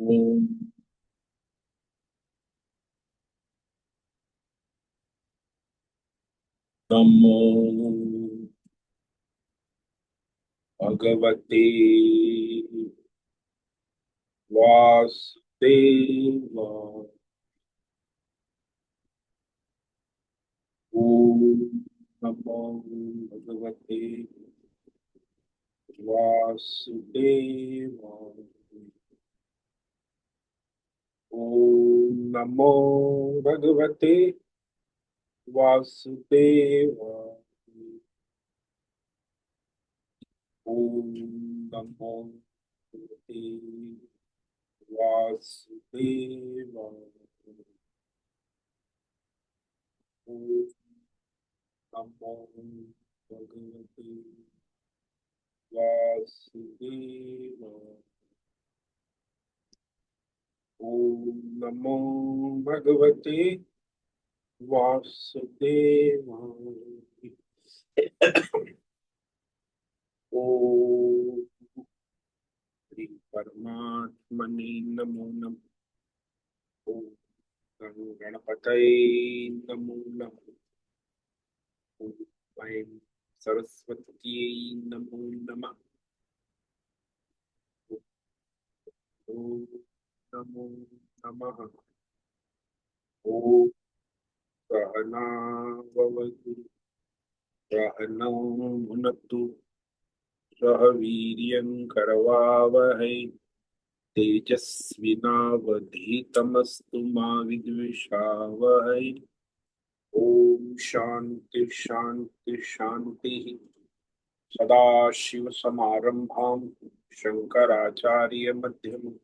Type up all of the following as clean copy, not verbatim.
ओम नमो भगवते वासुदेवाय। ओम नमो भगवते वासुदेवाय। ओम नमो भगवते वासुदेवाय। ओम नमो भगवते वासुदेवाय। ओम नमो भगवते वासुदेवाय। ओम नमो भगवते वासुदेवाय। ओम श्री परमात्मने नमो नमः। ओम गणपतये नमो नमः। ओम ऐं सरस्वत्यै नमो नमः। ओम नमो नमः। ओम सहना भवतु सहनौ भुनक्तु सह वीर्यं करवावहै तेजस्विनावधीतमस्तु मा विद्विषावहै। ओम शांति शांति शांति। सदाशिव समारंभां शंकराचार्य मध्यम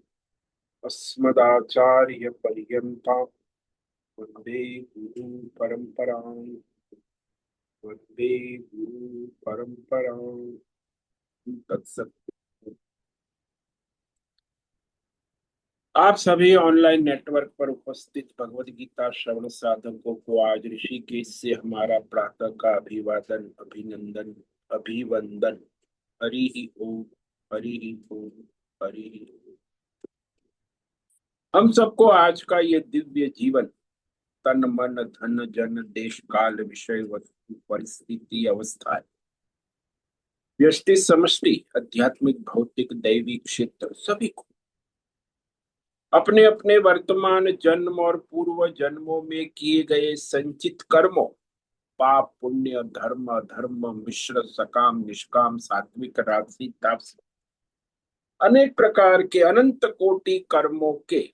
अस्मदाचार्य पर्यन्तां वंदे गुरु परंपरां। वंदे गुरु परंपरां। तत्सत। आप सभी ऑनलाइन नेटवर्क पर उपस्थित भगवत गीता श्रवण साधकों को आज ऋषिकेश से हमारा प्रातः का अभिवादन अभिनंदन अभिवंदन। हरि ही ओम। हरि ही ओम। हरि ही ओम। हम सबको आज का ये दिव्य जीवन तन मन धन जन देश काल विषय वस्तु परिस्थिति अवस्था व्यष्टि समष्टि आध्यात्मिक भौतिक दैविक क्षेत्र सभी को अपने अपने वर्तमान जन्म और पूर्व जन्मों में किए गए संचित कर्मों पाप पुण्य धर्म अधर्म मिश्र सकाम निष्काम सात्विक राजसी तापसी अनेक प्रकार के अनंत कोटि कर्मों के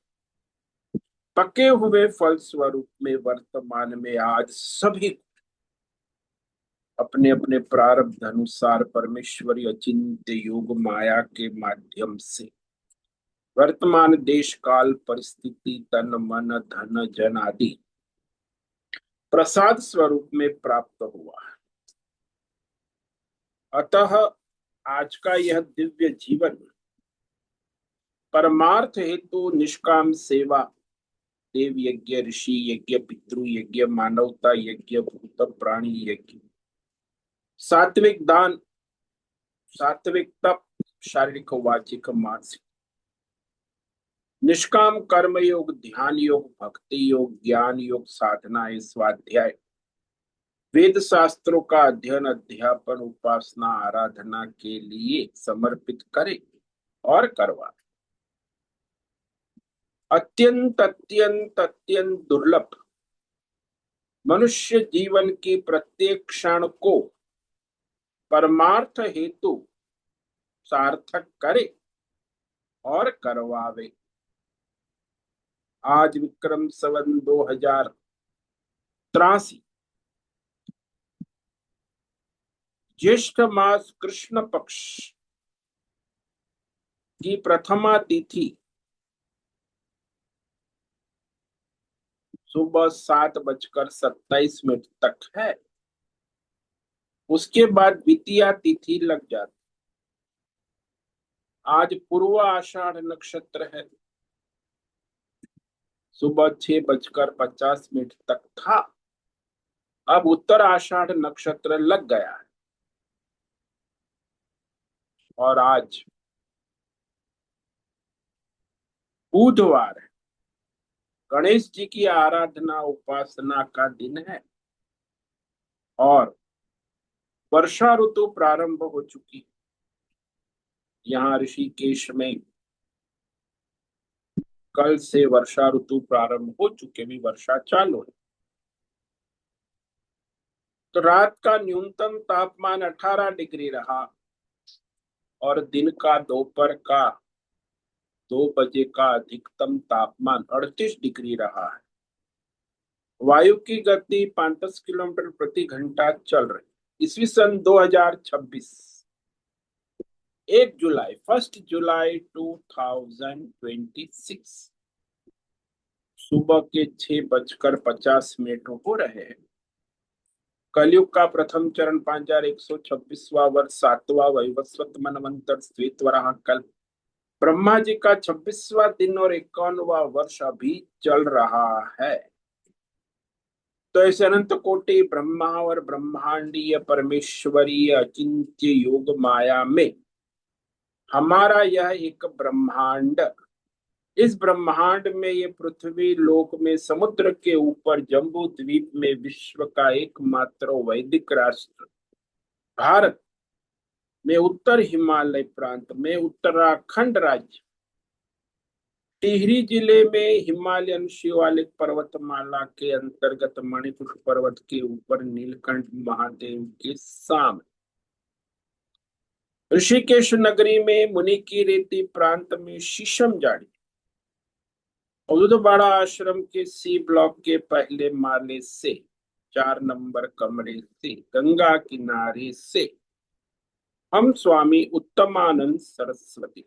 पके हुए फल स्वरूप में वर्तमान में आज सभी अपने अपने प्रारब्ध अनुसार परमेश्वरी अचिंत्य योग माया के माध्यम से वर्तमान देश काल परिस्थिति तन मन धन जन आदि प्रसाद स्वरूप में प्राप्त हुआ है। अतः आज का यह दिव्य जीवन परमार्थ हेतु निष्काम सेवा देव यज्ञ ऋषि यज्ञ पितृ यज्ञ मानवता यज्ञ भूत प्राणी यज्ञ सात्विक दान सात्विक तप शारीरिक वाचिक मानसिक निष्काम कर्म योग ध्यान योग भक्ति योग ज्ञान योग साधना स्वाध्याय वेद शास्त्रों का अध्ययन अध्यापन उपासना आराधना के लिए समर्पित करे और करवा अत्यंत अत्यंत अत्यंत दुर्लभ मनुष्य जीवन की प्रत्येक क्षण को परमार्थ हेतु सार्थक करे और करवावे। आज विक्रम संवत 2083 ज्येष्ठ मास कृष्ण पक्ष की प्रथमा तिथि सुबह 7:27 तक है। उसके बाद द्वितीया तिथि लग जाती। आज पूर्व आषाढ़ नक्षत्र है। सुबह 6:50 तक था। अब उत्तर आषाढ़ नक्षत्र लग गया है और आज बुधवार है, गणेश जी की आराधना उपासना का दिन है और वर्षा ऋतु प्रारंभ हो चुकी है। यहाँ ऋषिकेश में कल से वर्षा ऋतु प्रारंभ हो चुके, भी वर्षा चालू है। तो रात का न्यूनतम तापमान 18 डिग्री रहा और दिन का दोपहर का 2 बजे का अधिकतम तापमान 38 डिग्री रहा है। वायु की गति 35 किलोमीटर प्रति घंटा चल रही। ईस्वी सन 2026, 1 जुलाई 2026, सुबह के 6:50 हो रहे हैं। कलयुग का प्रथम चरण 5126वां वर्ष, 7वां वैवस्वत मनवंतर श्वेत वराह कल्प, ब्रह्मा जी का 26वां दिन और 51वां वर्ष अभी चल रहा है। तो ऐसे अनंत कोटि ब्रह्मा और ब्रह्मांडीय परमेश्वरीय अचिंत्य योग माया में हमारा यह एक ब्रह्मांड, इस ब्रह्मांड में ये पृथ्वी लोक में समुद्र के ऊपर जम्बू द्वीप में विश्व का एकमात्र वैदिक राष्ट्र भारत में उत्तर हिमालय प्रांत में उत्तराखंड राज्य टिहरी जिले में हिमालयन शिवालिक पर्वतमाला के अंतर्गत मणिपुर पर्वत के ऊपर नीलकंठ महादेव के सामने ऋषिकेश नगरी में मुनि की रेती प्रांत में शीशम जाड़ी औदुदबाड़ा आश्रम के सी ब्लॉक के पहले माले से 4 नंबर कमरे से गंगा किनारे से हम स्वामी उत्तमानंद सरस्वती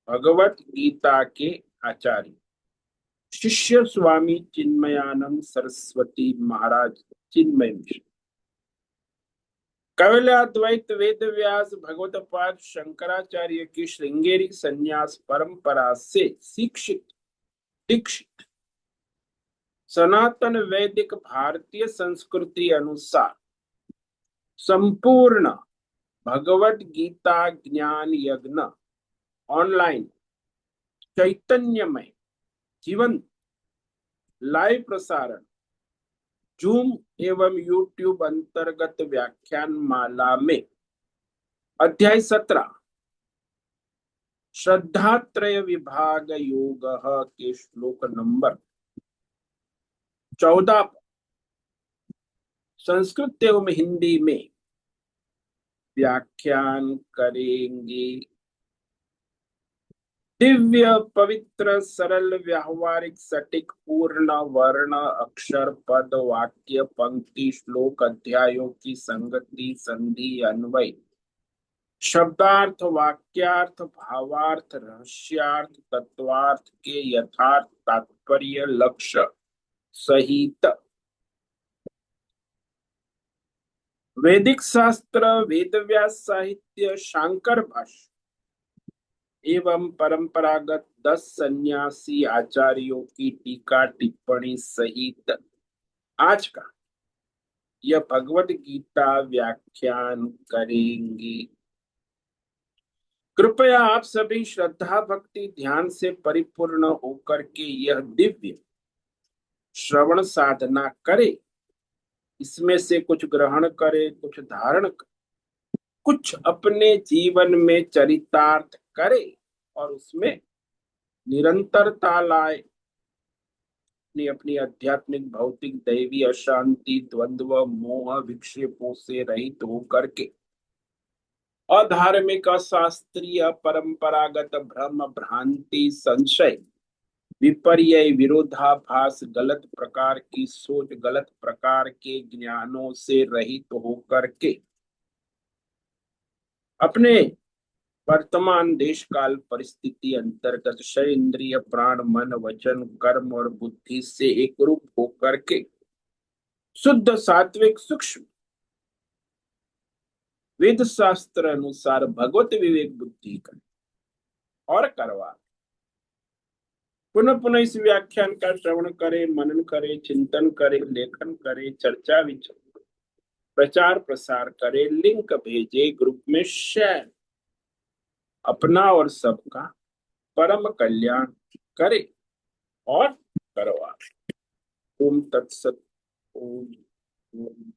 भगवत गीता के आचार्य शिष्य स्वामी चिन्मयानंद सरस्वती महाराज चिन्मय मिश्र कैवल्याद्वैत वेद व्यास भगवत पाद शंकराचार्य की श्रृंगेरी संन्यास परंपरा से शिक्षित दीक्षित सनातन वैदिक भारतीय संस्कृति अनुसार संपूर्ण भगवत गीता ज्ञान यज्ञ ऑनलाइन चैतन्यमय जीवन लाइव प्रसारण जूम एवं यूट्यूब अंतर्गत व्याख्यान माला में अध्याय 17 श्रद्धात्रय विभाग योग के श्लोक नंबर 14 संस्कृत एवं हिंदी में व्याख्यान करेंगे। दिव्य पवित्र सरल व्यावहारिक सटीक पूर्ण वर्ण अक्षर पद वाक्य पंक्ति श्लोक अध्यायों की संगति संधि अन्वय शब्दार्थ वाक्यार्थ भावार्थ रहस्यार्थ तत्वार्थ के यथार्थ तात्पर्य लक्ष्य सहित वैदिक शास्त्र वेदव्यास साहित्य शांकर भाष्य एवं परंपरागत 10 सन्यासी आचार्यों की टीका टिप्पणी सहित आज का यह भगवत गीता व्याख्यान करेंगे। कृपया आप सभी श्रद्धा भक्ति ध्यान से परिपूर्ण होकर के यह दिव्य श्रवण साधना करे, इसमें से कुछ ग्रहण करे, कुछ धारण करे, कुछ अपने जीवन में चरितार्थ करे और उसमें निरंतरता लाए। अपनी अपनी आध्यात्मिक भौतिक दैवी अशांति द्वंद्व मोह विक्षेपों से रहित होकर के अधार्मिक अशास्त्रीय परंपरागत भ्रम भ्रांति संशय विपर्य विरोधाभास गलत प्रकार की सोच गलत प्रकार के ज्ञानों से रहित होकर के अपने वर्तमान देश काल परिस्थिति अंतर्गत शय इंद्रिय प्राण मन वचन कर्म और बुद्धि से एक रूप होकर के शुद्ध सात्विक सूक्ष्म वेद शास्त्र अनुसार भगवत विवेक बुद्धि का और करवा पुनः पुनः इस व्याख्यान का श्रवण करे, मनन करे, चिंतन करे, लेखन करे, चर्चा विचार प्रचार प्रसार करे, लिंक भेजे, ग्रुप में शेयर, अपना और सबका परम कल्याण करे और करवाए। ओम तत्सत। ओम। ओम।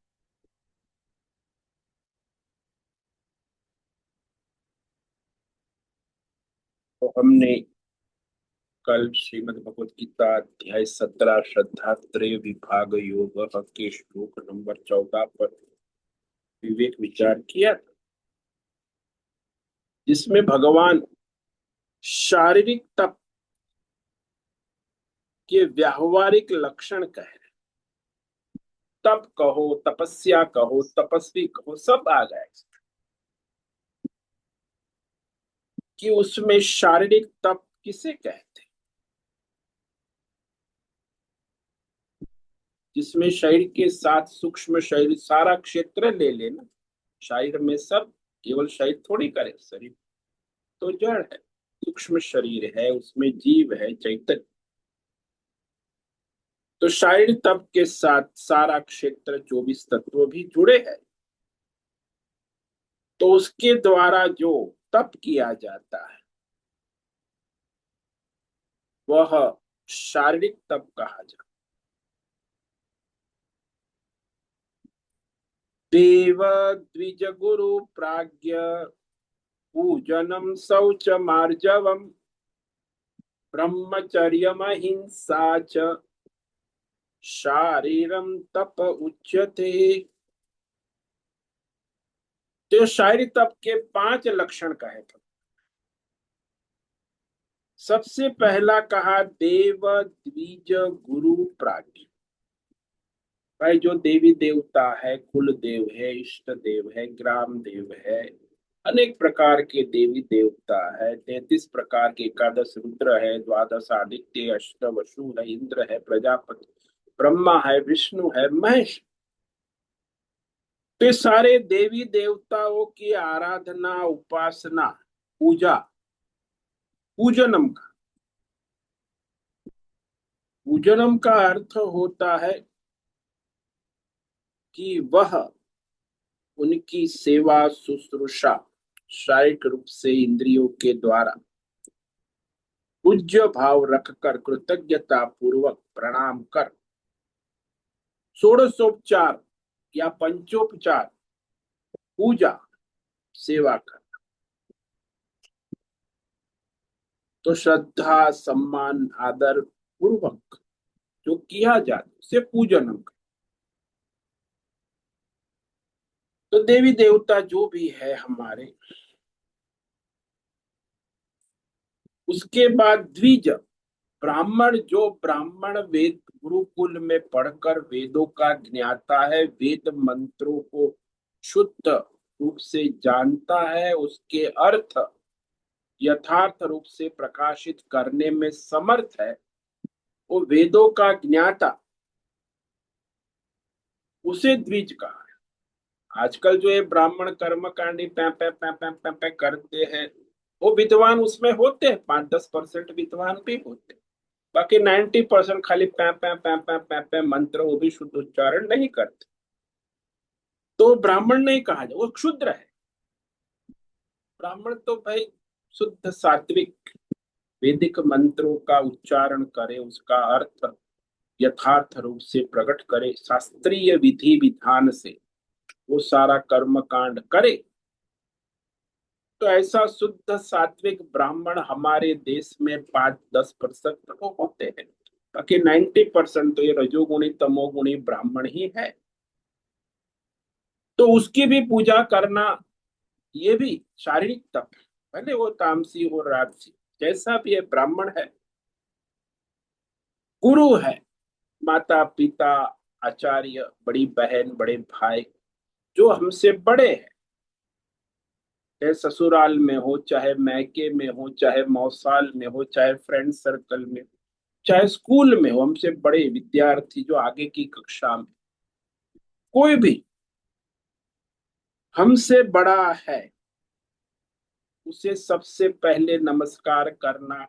तो हमने कल श्रीमद् भगवत गीता अध्याय 17 श्रद्धा त्रय विभाग योग के श्लोक नंबर 14 पर विवेक विचार किया था, जिसमें भगवान शारीरिक तप के व्यावहारिक लक्षण कह रहे। तप कहो, तपस्या कहो, तपस्वी कहो, सब आ गए कि उसमें शारीरिक तप किसे कहते हैं, जिसमें शरीर के साथ सूक्ष्म शरीर सारा क्षेत्र ले लेना। शरीर में सब, केवल शरीर थोड़ी करे, शरीर तो जड़ है, सूक्ष्म शरीर है, उसमें जीव है, चैतन्य। तो शारीर तप के साथ सारा क्षेत्र 24 तत्व भी जुड़े हैं। तो उसके द्वारा जो तप किया जाता है वह शारीरिक तप कहा जाता है। देव द्विज गुरु प्राज्ञ पूजनम शौच मार्जवम ब्रह्मचर्यमहिंसा च शारीरम तप उच्यते। तो शारीरिक तप के 5 लक्षण कहे थे। सबसे पहला कहा देव द्विज गुरु प्राज्ञ। भाई जो देवी देवता है, कुल देव है, इष्ट देव है, ग्राम देव है, अनेक प्रकार के देवी देवता है, 33 प्रकार के एकादश रुद्र है, द्वादश आदित्य, अष्ट वसु है, इंद्र है, प्रजापति, ब्रह्मा है, विष्णु है, महेश। तो सारे देवी देवताओं की आराधना, उपासना, पूजा, पूजनम का, पूजनम का अर्थ होता है कि वह उनकी सेवा शुश्रूषा शारीरिक रूप से इंद्रियों के द्वारा पूज्य भाव रखकर कृतज्ञता पूर्वक प्रणाम कर षोडशोपचार या पंचोपचार पूजा सेवा कर, तो श्रद्धा सम्मान आदर पूर्वक जो किया जाता उसे पूजन कर। तो देवी देवता जो भी है हमारे, उसके बाद द्विज ब्राह्मण, जो ब्राह्मण वेद गुरुकुल में पढ़कर वेदों का ज्ञाता है, वेद मंत्रों को शुद्ध रूप से जानता है, उसके अर्थ यथार्थ रूप से प्रकाशित करने में समर्थ है, वो वेदों का ज्ञाता, उसे द्विज कहा है। आजकल जो ये ब्राह्मण कर्म कांडी पै पै पै पै पै पै करते हैं, वो विद्वान उसमें होते हैं, 5-10% विद्वान भी होते हैं, बाकी 90% खाली पै पै पै पै पै पै मंत्र, वो भी शुद्ध उच्चारण नहीं करते। तो ब्राह्मण नहीं कहा जाए, वो क्षुद्र है। ब्राह्मण तो भाई शुद्ध सात्विक वैदिक मंत्रों का उच्चारण करे, उसका अर्थ यथार्थ रूप से प्रकट करे, शास्त्रीय विधि विधान से वो सारा कर्म कांड करे। तो ऐसा शुद्ध सात्विक ब्राह्मण हमारे देश में 5-10% तो होते हैं, बाकी 90% तो ये रजोगुणी तमोगुणी ब्राह्मण ही है। तो उसकी भी पूजा करना, ये भी शारीरिक तप है, भले वो तामसी हो राजसी, जैसा भी है ब्राह्मण है, गुरु है, माता पिता, आचार्य, बड़ी बहन, बड़े भाई जो हमसे बड़े हैं, चाहे ससुराल में हो, चाहे मैके में हो, चाहे मौसाल में हो, चाहे फ्रेंड सर्कल में, चाहे स्कूल में हो, हमसे बड़े विद्यार्थी जो आगे की कक्षा में, कोई भी हमसे बड़ा है, उसे सबसे पहले नमस्कार करना,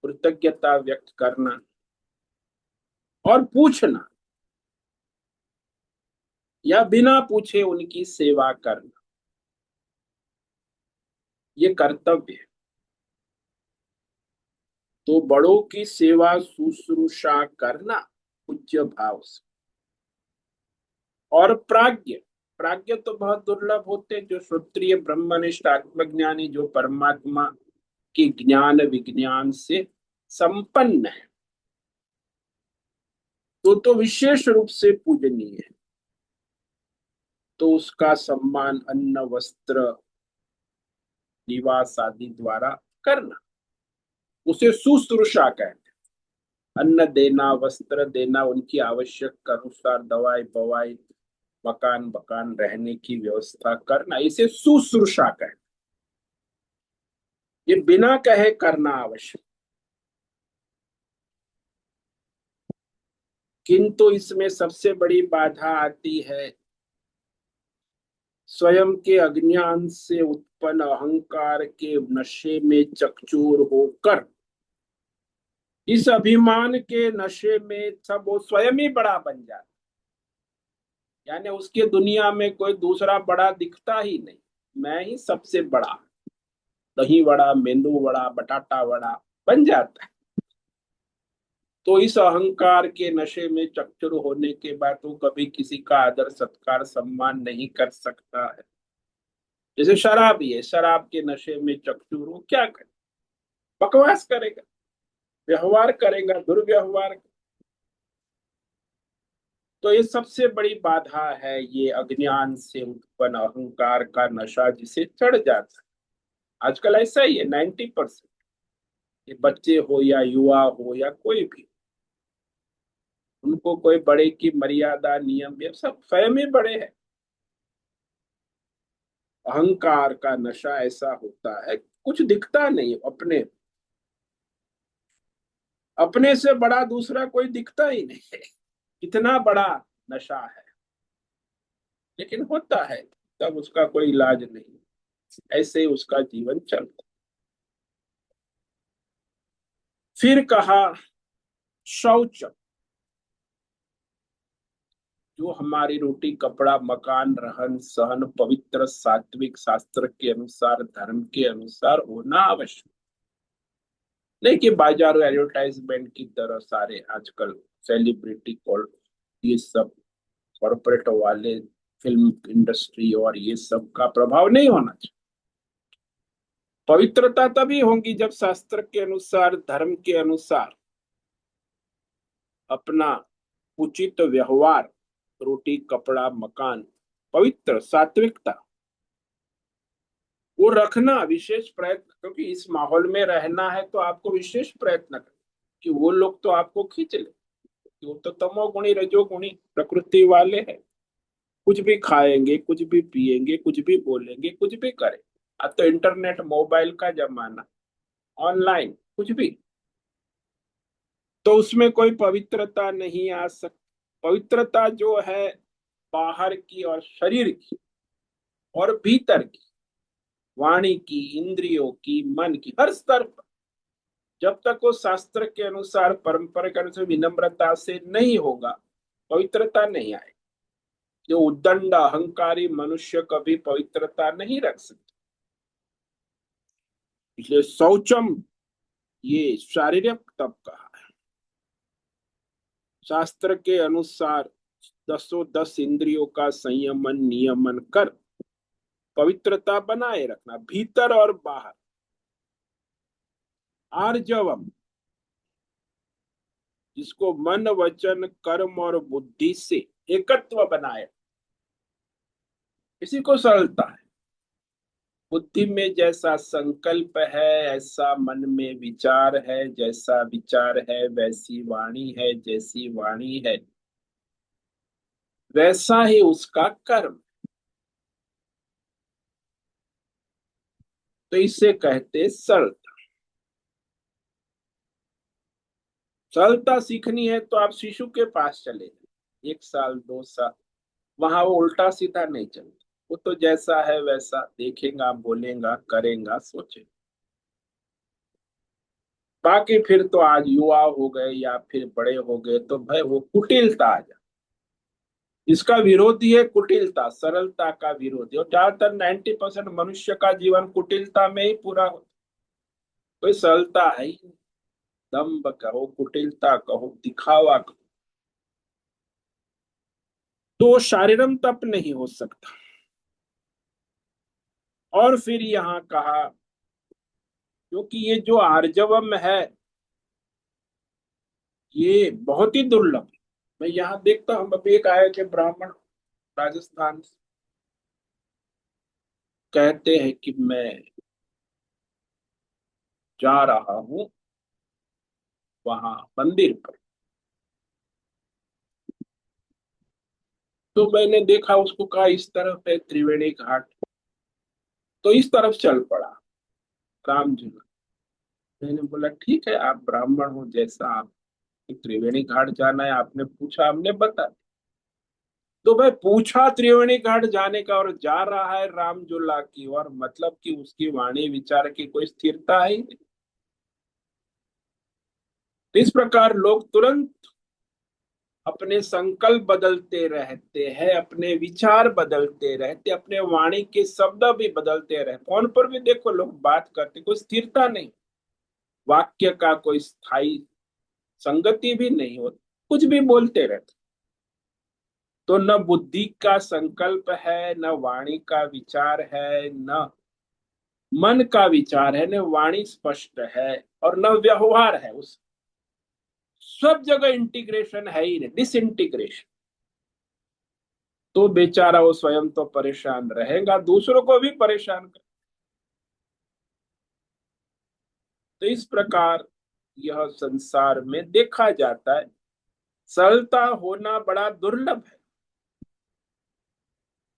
कृतज्ञता व्यक्त करना और पूछना या बिना पूछे उनकी सेवा करना, ये कर्तव्य है। तो बड़ों की सेवा शुश्रूषा करना पूज्य भाव से। और प्राज्ञ, प्राज्ञ तो बहुत दुर्लभ होते हैं, जो श्रोत्रिय ब्रह्मनिष्ठ आत्मज्ञानी, जो परमात्मा के ज्ञान विज्ञान से संपन्न है, तो विशेष रूप से पूजनीय है। तो उसका सम्मान अन्न वस्त्र निवास आदि द्वारा करना, उसे शुश्रूषा कहते हैं। अन्न देना, वस्त्र देना, उनकी आवश्यक अनुसार दवाई बवाई, मकान बकान रहने की व्यवस्था करना, इसे शुश्रूषा कहते हैं। ये बिना कहे करना आवश्यक। किंतु इसमें सबसे बड़ी बाधा आती है स्वयं के अज्ञान से उत्पन्न अहंकार के नशे में चकचूर होकर, इस अभिमान के नशे में सब वो स्वयं ही बड़ा बन जाता, यानी उसके दुनिया में कोई दूसरा बड़ा दिखता ही नहीं, मैं ही सबसे बड़ा, दही वड़ा, मेंदू वड़ा, बटाटा वड़ा बन जाता है। तो इस अहंकार के नशे में चकचुर होने के बाद वो कभी किसी का आदर सत्कार सम्मान नहीं कर सकता है। जैसे शराबी है, शराब के नशे में चकचूर हो, क्या करे, बकवास करेगा, व्यवहार करेगा, दुर्व्यवहार। तो ये सबसे बड़ी बाधा है, ये अज्ञान से उत्पन्न अहंकार का नशा जिसे चढ़ जाता है। आजकल ऐसा ही है, 90%, ये बच्चे हो या युवा हो या कोई भी, उनको कोई बड़े की मर्यादा नियम ये सब स्वयं ही बड़े हैं। अहंकार का नशा ऐसा होता है, कुछ दिखता नहीं, अपने अपने से बड़ा दूसरा कोई दिखता ही नहीं है, इतना बड़ा नशा है। लेकिन होता है, तब उसका कोई इलाज नहीं, ऐसे ही उसका जीवन चलता। फिर कहा शौच, जो हमारी रोटी कपड़ा मकान रहन सहन पवित्र सात्विक शास्त्र के अनुसार धर्म के अनुसार होना आवश्यक। नहीं कि बाजारों एडवर्टाइजमेंट की तरह सारे आजकल सेलिब्रिटी कॉल, ये सब कॉर्पोरेट वाले, फिल्म इंडस्ट्री और ये सब का प्रभाव नहीं होना चाहिए। पवित्रता तभी होगी जब शास्त्र के अनुसार धर्म के अनुसार अपना उचित व्यवहार, रोटी कपड़ा मकान, पवित्र सात्विकता वो रखना, विशेष प्रयत्न, क्योंकि इस माहौल में रहना है तो आपको विशेष प्रयत्न करना कि वो लोग तो आपको खींच ले, कि वो तो तमोगुणी रजोगुणी प्रकृति वाले हैं, कुछ भी खाएंगे, कुछ भी पिएंगे, कुछ भी बोलेंगे, कुछ भी करें। अब तो इंटरनेट मोबाइल का जमाना, ऑनलाइन कुछ भी, तो उसमें कोई पवित्रता नहीं आ सकती। पवित्रता जो है बाहर की और शरीर की और भीतर की, वाणी की, इंद्रियों की, मन की, हर स्तर पर, जब तक वो शास्त्र के अनुसार परंपरा के अनुसार विनम्रता से नहीं होगा, पवित्रता नहीं आएगी। जो उद्दंड अहंकारी मनुष्य कभी पवित्रता नहीं रख सकते। इसलिए शौचम ये शारीरिक तप कहा है। शास्त्र के अनुसार दसों दस इंद्रियों का संयमन नियमन कर पवित्रता बनाए रखना, भीतर और बाहर। आर्जवम, जिसको मन वचन कर्म और बुद्धि से एकत्व बनाए, इसी को सरलता है। बुद्धि में जैसा संकल्प है ऐसा मन में विचार है, जैसा विचार है वैसी वाणी है, जैसी वाणी है वैसा ही उसका कर्म। तो इसे कहते सरलता। सरलता सीखनी है तो आप शिशु के पास चले जाए, 1 साल 2 साल, वहां वो उल्टा सीधा नहीं चलता, वो तो जैसा है वैसा देखेगा, बोलेगा, करेगा, सोचेगा। बाकी फिर तो आज युवा हो गए या फिर बड़े हो गए तो भाई वो कुटिलता आ जाए। इसका विरोधी है कुटिलता, सरलता का विरोधी, और ज्यादातर 90% मनुष्य का जीवन कुटिलता में ही पूरा होता, कोई सरलता है ही नहीं। दंभ कहो, कुटिलता कहो, दिखावा कहो, तो शारीरम तप नहीं हो सकता। और फिर यहाँ कहा, क्योंकि ये जो आर्जवम है ये बहुत ही दुर्लभ है। मैं यहाँ देखता हूँ, अभी एक आए थे ब्राह्मण राजस्थान से, कहते हैं कि मैं जा रहा हूँ वहां मंदिर पर। तो मैंने देखा, उसको कहा इस तरफ है त्रिवेणी घाट, तो इस तरफ चल पड़ा राम जी। मैंने बोला ठीक है, आप ब्राह्मण हो, जैसा आप त्रिवेणी घाट जाना है आपने पूछा, हमने बता दिया। तो मैं पूछा त्रिवेणी घाट जाने का और जा रहा है राम झूला की, और मतलब कि उसकी वाणी विचार की कोई स्थिरता है ही नहीं। तो इस प्रकार लोग तुरंत अपने संकल्प बदलते रहते हैं, अपने विचार बदलते रहते, अपने वाणी के शब्द भी बदलते रहते। फोन पर भी देखो लोग बात करते, कोई स्थिरता नहीं, वाक्य का कोई स्थायी संगति भी नहीं होती, कुछ भी बोलते रहते। तो न बुद्धि का संकल्प है, न वाणी का विचार है, न मन का विचार है, न वाणी स्पष्ट है, और न व्यवहार है। उस सब जगह इंटीग्रेशन है ही नहीं, डिसइंटीग्रेशन। तो बेचारा वो स्वयं तो परेशान रहेगा, दूसरों को भी परेशान कर। तो इस प्रकार यह संसार में देखा जाता है, सरलता होना बड़ा दुर्लभ है।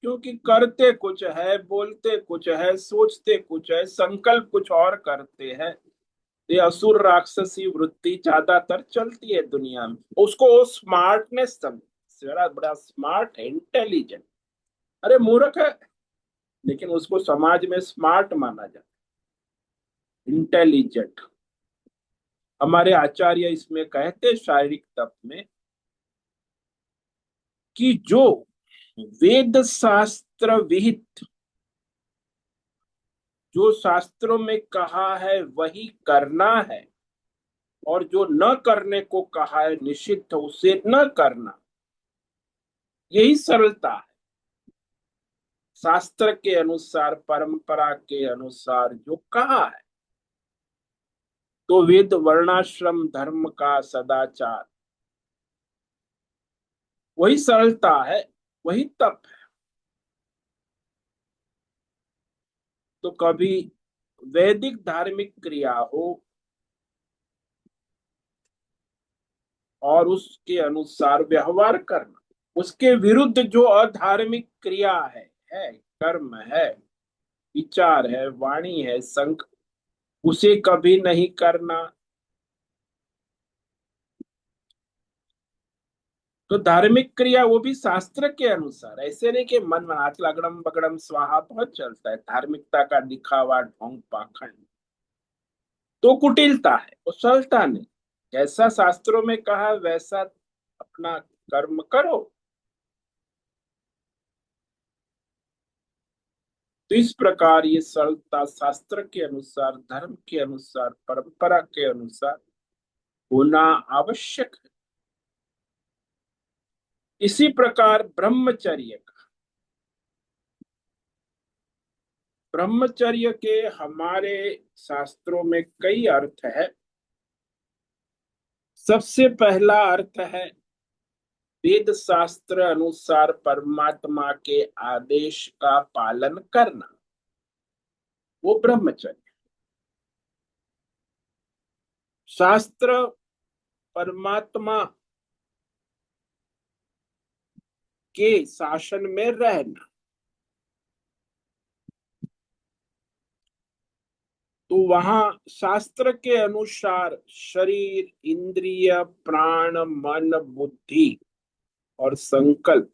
क्योंकि करते कुछ है, बोलते कुछ है, सोचते कुछ है, संकल्प कुछ और करते हैं। ये असुर राक्षसी वृत्ति ज्यादातर चलती है दुनिया में। उसको वो स्मार्टनेस समझ, बड़ा बड़ा स्मार्ट है, इंटेलिजेंट। अरे मूर्ख है, लेकिन उसको समाज में स्मार्ट माना जाता है, इंटेलिजेंट। हमारे आचार्य इसमें कहते शारीरिक तप में कि जो वेद शास्त्र विहित, जो शास्त्रों में कहा है वही करना है, और जो न करने को कहा है निषिद्ध उसे न करना, यही सरलता है। शास्त्र के अनुसार, परंपरा के अनुसार जो कहा है, तो वेद वर्णाश्रम धर्म का सदाचार, वही सरलता है, वही तप है। तो कभी वैदिक धार्मिक क्रिया हो और उसके अनुसार व्यवहार करना, उसके विरुद्ध जो अधार्मिक क्रिया है कर्म है, विचार है, वाणी है, संक, उसे कभी नहीं करना। तो धार्मिक क्रिया वो भी शास्त्र के अनुसार, ऐसे नहीं कि मन मनात लगड़म बगड़म स्वाहा बहुत चलता है, धार्मिकता का दिखावा, ढोंग, पाखंड, तो कुटिलता है, वो सरलता नहीं। जैसा शास्त्रों में कहा वैसा अपना कर्म करो। तो इस प्रकार ये सरलता शास्त्र के अनुसार, धर्म के अनुसार, परंपरा के अनुसार होना आवश्यक है। इसी प्रकार ब्रह्मचर्य का, ब्रह्मचर्य के हमारे शास्त्रों में कई अर्थ है। सबसे पहला अर्थ है वेद शास्त्र अनुसार परमात्मा के आदेश का पालन करना, वो ब्रह्मचर्य। शास्त्र, परमात्मा के शासन में रहना, तो वहां शास्त्र के अनुसार शरीर, इंद्रिय, प्राण, मन, बुद्धि और संकल्प,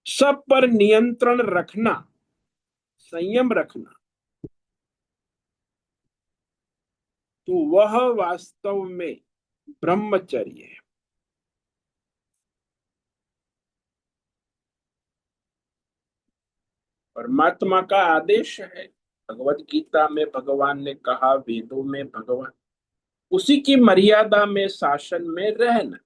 सब पर नियंत्रण रखना, संयम रखना, तो वह वास्तव में ब्रह्मचर्य है। परमात्मा का आदेश है। भगवत गीता में भगवान ने कहा, वेदों में भगवान उसी की मर्यादा में शासन में रहना।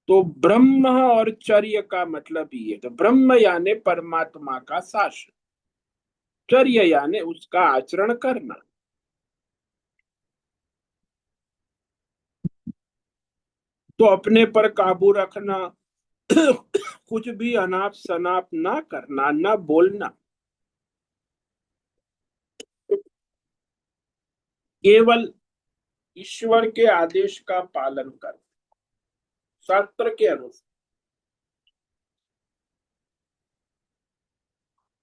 तो ब्रह्म और चर्य का मतलब ये, तो ब्रह्म यानी परमात्मा का शासन, चर्य यानी उसका आचरण करना। तो अपने पर काबू रखना, कुछ भी अनाप शनाप ना करना, ना बोलना, केवल ईश्वर के आदेश का पालन कर, शास्त्र के अनुसार।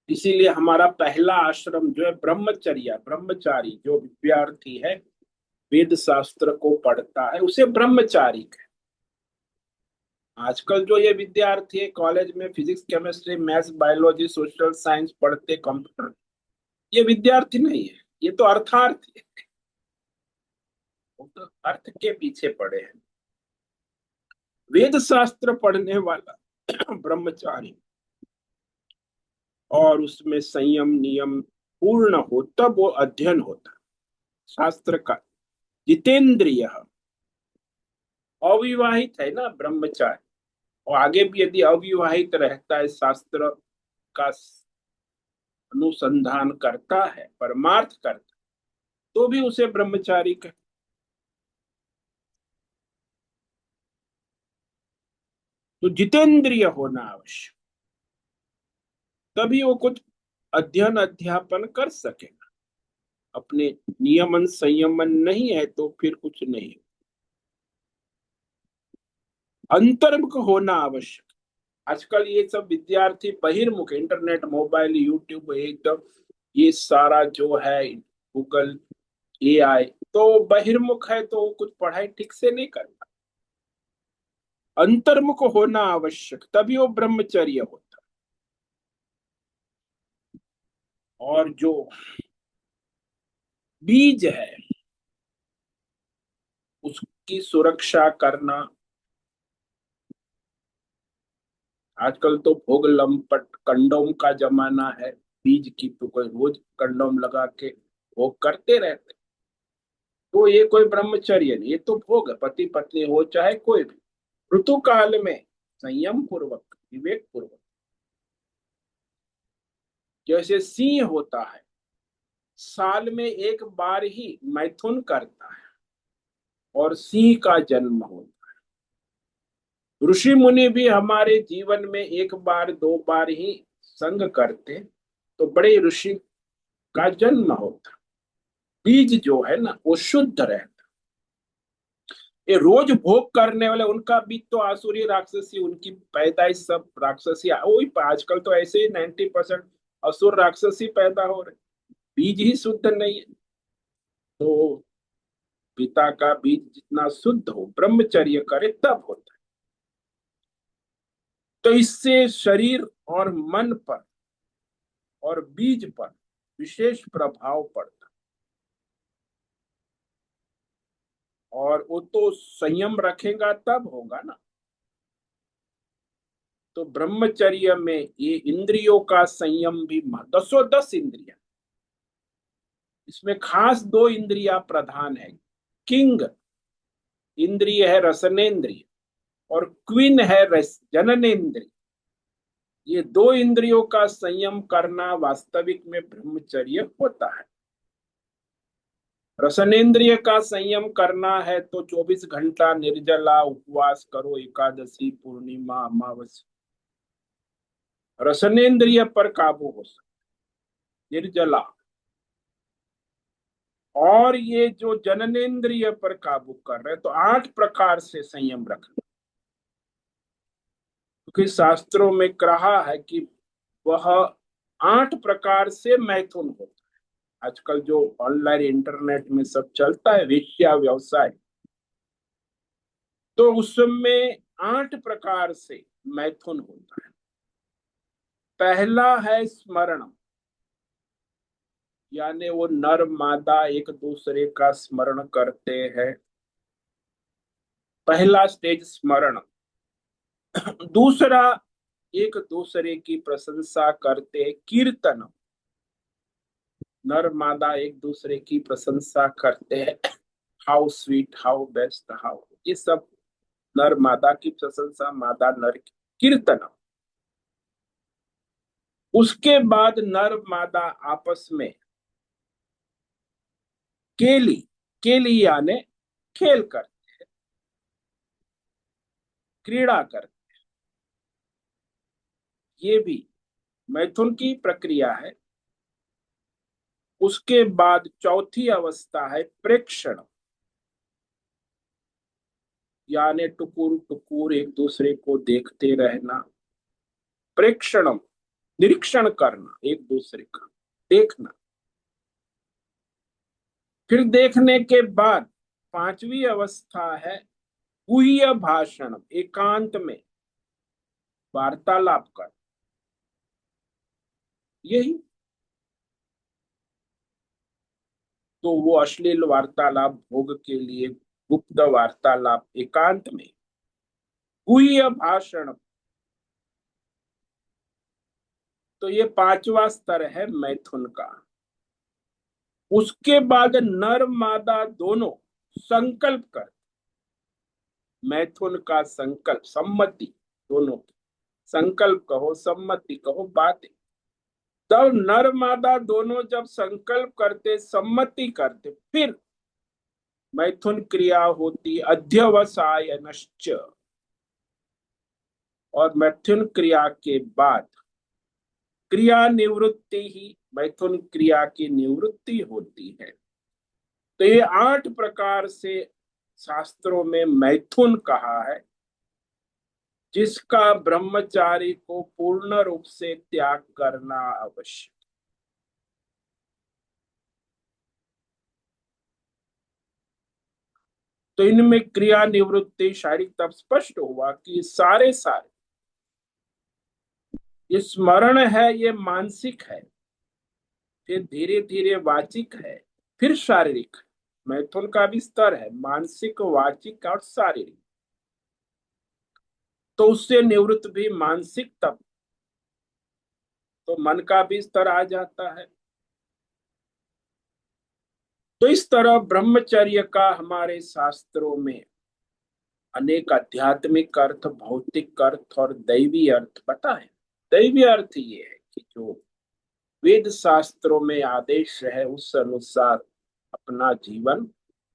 इसीलिए हमारा पहला आश्रम जो है ब्रह्मचर्या, ब्रह्मचारी जो विद्यार्थी है, वेद शास्त्र को पढ़ता है, उसे ब्रह्मचारी कहे। आजकल जो ये विद्यार्थी है कॉलेज में physics chemistry maths biology social science पढ़ते, कंप्यूटर, ये विद्यार्थी नहीं है, ये तो अर्थार्थी है। वो तो अर्थ के पीछे पड़े हैं। वेद शास्त्र पढ़ने वाला ब्रह्मचारी, और उसमें संयम नियम पूर्ण हो, तब वो अध्ययन होता है शास्त्र का। जितेंद्रिय, अविवाहित है ना ब्रह्मचारी, और आगे भी यदि अविवाहित रहता है, शास्त्र का अनुसंधान करता है, परमार्थ करता है, तो भी उसे ब्रह्मचारी कहे। तो जितेंद्रिय होना आवश्यक, तभी वो कुछ अध्ययन अध्यापन कर सकेगा। अपने नियमन संयमन नहीं है तो फिर कुछ नहीं। अंतर्मुख होना आवश्यक। आजकल ये सब विद्यार्थी बहिर्मुख, इंटरनेट मोबाइल यूट्यूब एकदम, ये सारा जो है गूगल एआई, तो बहिर्मुख है तो वो कुछ पढ़ाई ठीक से नहीं करता। अंतर्मुख होना आवश्यक, तभी वो ब्रह्मचर्य होता। और जो बीज है उसकी सुरक्षा करना। आजकल तो भोग लंपट कंडोम का जमाना है, बीज की तो कोई रोज कंडोम लगा के भोग करते रहते। तो ये कोई ब्रह्मचर्य नहीं, ये तो भोग है, पति पत्नी हो चाहे कोई भी। ऋतु काल में संयम पूर्वक, विवेक पूर्वक। जैसे सिंह होता है, साल में एक बार ही मैथुन करता है और सिंह का जन्म होता है। ऋषि मुनि भी हमारे जीवन में एक बार दो बार ही संग करते, तो बड़े ऋषि का जन्म होता। बीज जो है ना वो शुद्ध रहता। ये रोज भोग करने वाले उनका बीज तो आसुरी राक्षसी, उनकी पैदाइश सब राक्षसी, वही आजकल तो ऐसे ही 90% असुर राक्षसी पैदा हो रहे, बीज ही शुद्ध नहीं है। तो पिता का बीज जितना शुद्ध हो, ब्रह्मचर्य करे तब होता है। तो इससे शरीर और मन पर और बीज पर विशेष प्रभाव पड़ता। और वो तो संयम रखेगा तब होगा ना। तो ब्रह्मचर्य में ये इंद्रियों का संयम भी, दसों दस इंद्रिया, इसमें खास दो इंद्रिया प्रधान है। किंग इंद्रिय है रसनेन्द्रिय, और क्वीन है रस जननेन्द्रिय। ये दो इंद्रियों का संयम करना वास्तविक में ब्रह्मचर्य होता है। रसनेन्द्रिय का संयम करना है तो 24 घंटा निर्जला उपवास करो, एकादशी पूर्णिमा अमावस्या, रसनेन्द्रिय पर काबू हो सकता, निर्जला। और ये जो जननेन्द्रिय पर काबू कर रहे, तो 8 प्रकार से संयम रखना। क्योंकि शास्त्रों में कहा है कि वह 8 प्रकार से मैथुन होता है। आजकल जो ऑनलाइन इंटरनेट में सब चलता है वेश्या व्यवसाय, तो उसमें 8 प्रकार से मैथुन होता है। पहला है स्मरण, यानी वो नर मादा एक दूसरे का स्मरण करते हैं, पहला स्टेज स्मरण। दूसरा, एक दूसरे की प्रशंसा करते, कीर्तन। नर मादा एक दूसरे की प्रशंसा करते हैं, how sweet, how best, how, ये सब नर मादा की प्रशंसा, मादा नर की कीर्तन। उसके बाद नर मादा आपस में केली, केली यानी खेल कर, क्रीड़ा कर, ये भी मैथुन की प्रक्रिया है। उसके बाद चौथी अवस्था है प्रेक्षण, यानी टुकुर टुकुर एक दूसरे को देखते रहना। प्रेक्षणम, निरीक्षण करना, एक दूसरे का देखना। फिर देखने के बाद पांचवी अवस्था है गुह्य भाषण, एकांत में वार्तालाप कर, यही। तो वो अश्लील वार्तालाप भोग के लिए, गुप्त वार्तालाप एकांत में, गुह्य भाषण। तो ये पांचवा स्तर है मैथुन का। उसके बाद नर मादा दोनों संकल्प कर, मैथुन का संकल्प, सम्मति, दोनों की संकल्प कहो, सम्मति कहो, बात। तब नर मादा दोनों जब संकल्प करते, सम्मति करते, फिर मैथुन क्रिया होती अध्यवसायनश्च। और मैथुन क्रिया के बाद क्रिया निवृत्ति ही मैथुन क्रिया की निवृत्ति होती है। तो ये 8 प्रकार से शास्त्रों में मैथुन कहा है, जिसका ब्रह्मचारी को पूर्ण रूप से त्याग करना आवश्यक। तो इनमें क्रिया निवृत्ति शारीरिक तब स्पष्ट हुआ कि सारे सारे, ये स्मरण है, ये मानसिक है, फिर धीरे धीरे वाचिक है, फिर शारीरिक। मैथुन का भी स्तर है, मानसिक, वाचिक और शारीरिक। तो उससे निवृत्त भी मानसिक तब, तो मन का भी स्तर आ जाता है। तो इस तरह ब्रह्मचर्य का हमारे शास्त्रों में अनेक आध्यात्मिक अर्थ, भौतिक अर्थ और दैवी अर्थ बताए। दैवी अर्थ ये है कि जो वेद शास्त्रों में आदेश है उस अनुसार अपना जीवन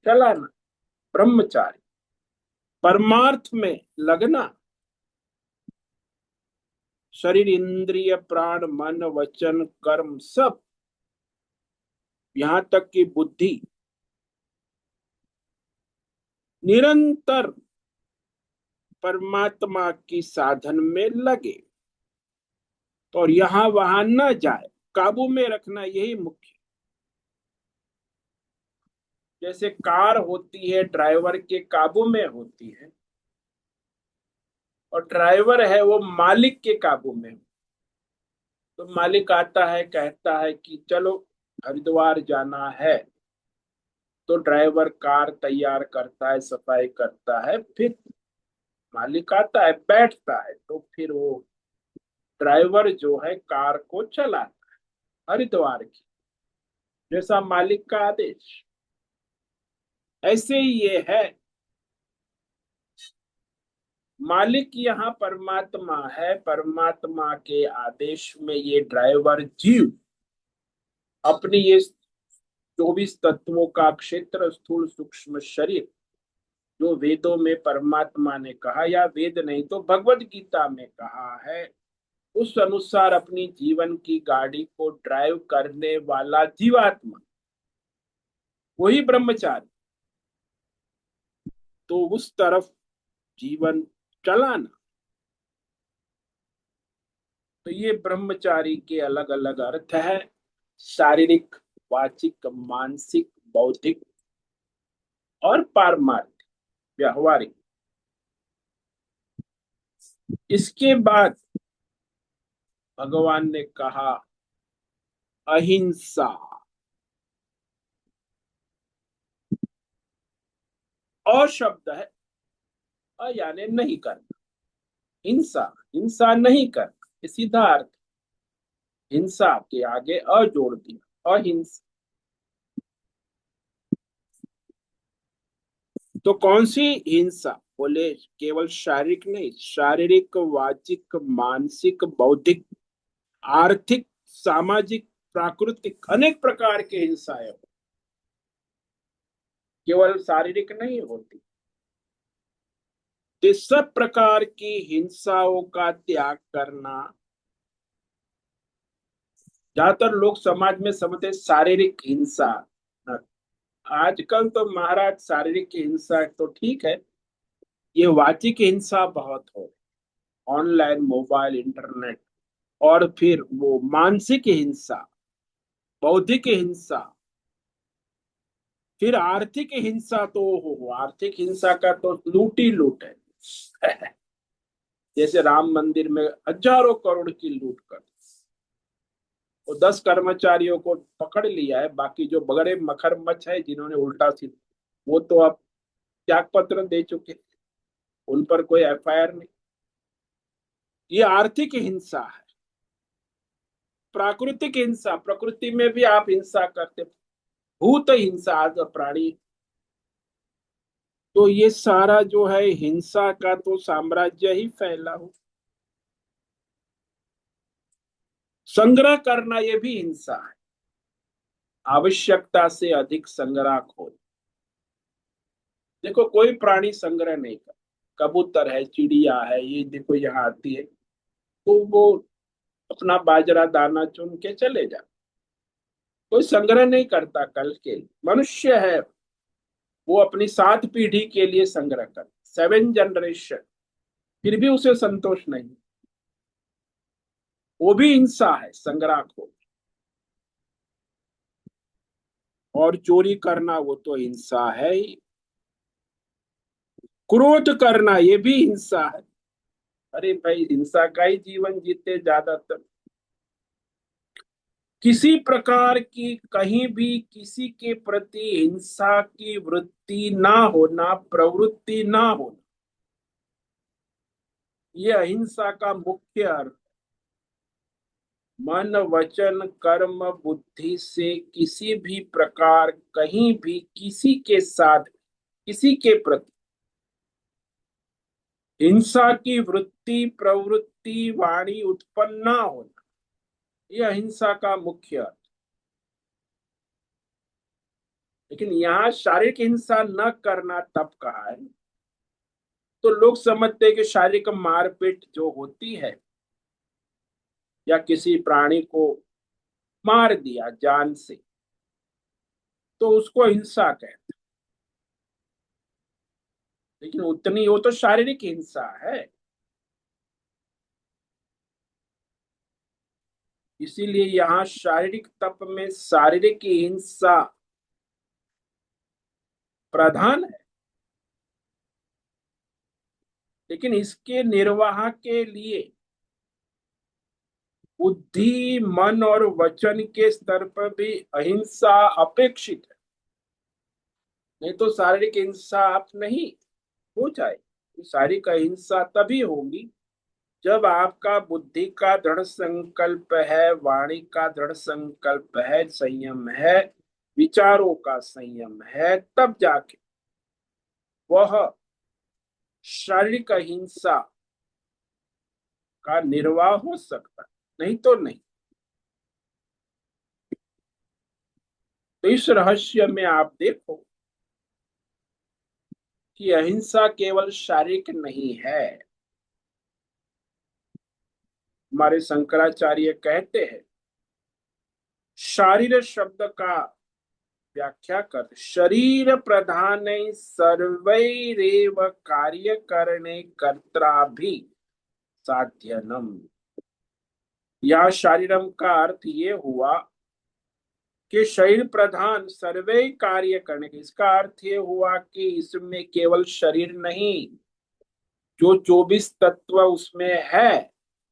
चलाना, ब्रह्मचारी, परमार्थ में लगना, शरीर इंद्रिय प्राण मन वचन कर्म सब, यहां तक कि बुद्धि निरंतर परमात्मा की साधन में लगे, और यहां वहां न जाए, काबू में रखना, यही मुख्य। जैसे कार होती है ड्राइवर के काबू में होती है, और ड्राइवर है वो मालिक के काबू में। तो मालिक आता है, कहता है कि चलो हरिद्वार जाना है, तो ड्राइवर कार तैयार करता है, सफाई करता है, फिर मालिक आता है, बैठता है, तो फिर वो ड्राइवर जो है कार को चलाता है हरिद्वार की, जैसा मालिक का आदेश। ऐसे ही ये है, मालिक यहाँ परमात्मा है, परमात्मा के आदेश में ये ड्राइवर जीव अपनी ये 24 तत्वों का क्षेत्र, स्थूल सूक्ष्म शरीर, जो वेदों में परमात्मा ने कहा, या वेद नहीं तो भगवत गीता में कहा है, उस अनुसार अपनी जीवन की गाड़ी को ड्राइव करने वाला जीवात्मा, वही ब्रह्मचारी। तो उस तरफ जीवन चलाना। तो ये ब्रह्मचारी के अलग अलग अर्थ है, शारीरिक, वाचिक, मानसिक, बौद्धिक और पारमार्थिक, व्यवहारिक। इसके बाद भगवान ने कहा अहिंसा। अ शब्द है, अ यानी नहीं करना, हिंसा, हिंसा नहीं करना, ये सीधा अर्थ। हिंसा के आगे अ जोड़ दिया, अहिंसा। तो कौन सी हिंसा? बोले केवल शारीरिक नहीं, शारीरिक, वाचिक, मानसिक, बौद्धिक, आर्थिक, सामाजिक, प्राकृतिक, अनेक प्रकार के हिंसाएं केवल शारीरिक नहीं होती। तो सब प्रकार की हिंसाओं का त्याग करना, ज्यादातर लोग समाज में समझते हैं शारीरिक हिंसा। आजकल तो महाराज शारीरिक हिंसा तो ठीक है, ये वाचिक हिंसा बहुत हो, ऑनलाइन, मोबाइल, इंटरनेट, और फिर वो मानसिक हिंसा, बौद्धिक हिंसा, फिर आर्थिक हिंसा तो हो, आर्थिक हिंसा का तो लूट ही लूट है। जैसे राम मंदिर में हजारों करोड़ की लूट कर, वो 10 कर्मचारियों को पकड़ लिया है, बाकी जो बगड़े मखरमच्छ है जिन्होंने उल्टा सीधा, वो तो अब त्याग पत्र दे चुके हैं, उन पर कोई एफआईआर नहीं। ये आर्थिक हिंसा है। प्राकृतिक हिंसा, प्रकृति में भी आप हिंसा करते, भूत हिंसा, आज प्राणी। तो ये सारा जो है हिंसा का तो साम्राज्य ही फैला हो। संग्रह करना ये भी हिंसा है, आवश्यकता से अधिक संग्रह खोज। देखो कोई प्राणी संग्रह नहीं कर, कबूतर है, चिड़िया है, ये देखो यहाँ आती है, तो वो अपना बाजरा दाना चुन के चले जा, कोई संग्रह नहीं करता। कल के मनुष्य है, वो अपनी 7 पीढ़ी के लिए संग्रह कर, 7 जनरेशन, फिर भी उसे संतोष नहीं। वो भी हिंसा है, संग्रह को। और चोरी करना वो तो हिंसा है ही। क्रोध करना ये भी हिंसा है। अरे भाई, हिंसा का ही जीवन जीते ज्यादातर। किसी प्रकार की कहीं भी किसी के प्रति हिंसा की वृत्ति ना होना, प्रवृत्ति ना होना, ये अहिंसा का मुख्य अर्थ। मन, वचन, कर्म, बुद्धि से किसी भी प्रकार कहीं भी किसी के साथ, किसी के प्रति हिंसा की वृत्ति, प्रवृत्ति, वाणी उत्पन्न ना होना, यह अहिंसा का मुख्य अर्थ। लेकिन यहाँ शारीरिक हिंसा न करना तब कहा है, तो लोग समझते हैं कि शारीरिक मारपीट जो होती है, या किसी प्राणी को मार दिया जान से, तो उसको हिंसा कहते हैं। लेकिन उतनी वो तो शारीरिक हिंसा है। इसीलिए यहाँ शारीरिक तप में शारीरिक हिंसा प्रधान है। लेकिन इसके निर्वाह के लिए बुद्धि, मन और वचन के स्तर पर भी अहिंसा अपेक्षित है। नहीं तो शारीरिक हिंसा आप नहीं हो जाए। शारीरिक अहिंसा तभी होगी जब आपका बुद्धि का दृढ़ संकल्प है, वाणी का दृढ़ संकल्प है, संयम है, विचारों का संयम है, तब जाके वह शारीरिक अहिंसा का निर्वाह हो सकता है, नहीं तो नहीं। तो इस रहस्य में आप देखो कि अहिंसा केवल शारीरिक नहीं है। हमारे शंकराचार्य कहते हैं, शारीर शब्द का व्याख्या कर, शरीर प्रधान सर्वैरेव कार्य करने कर्ता भी साध्यनम। यह शारीरम का अर्थ ये हुआ कि शरीर प्रधान सर्वे कार्य करने के, इसका अर्थ ये हुआ कि इसमें केवल शरीर नहीं, जो 24 तत्व उसमें है,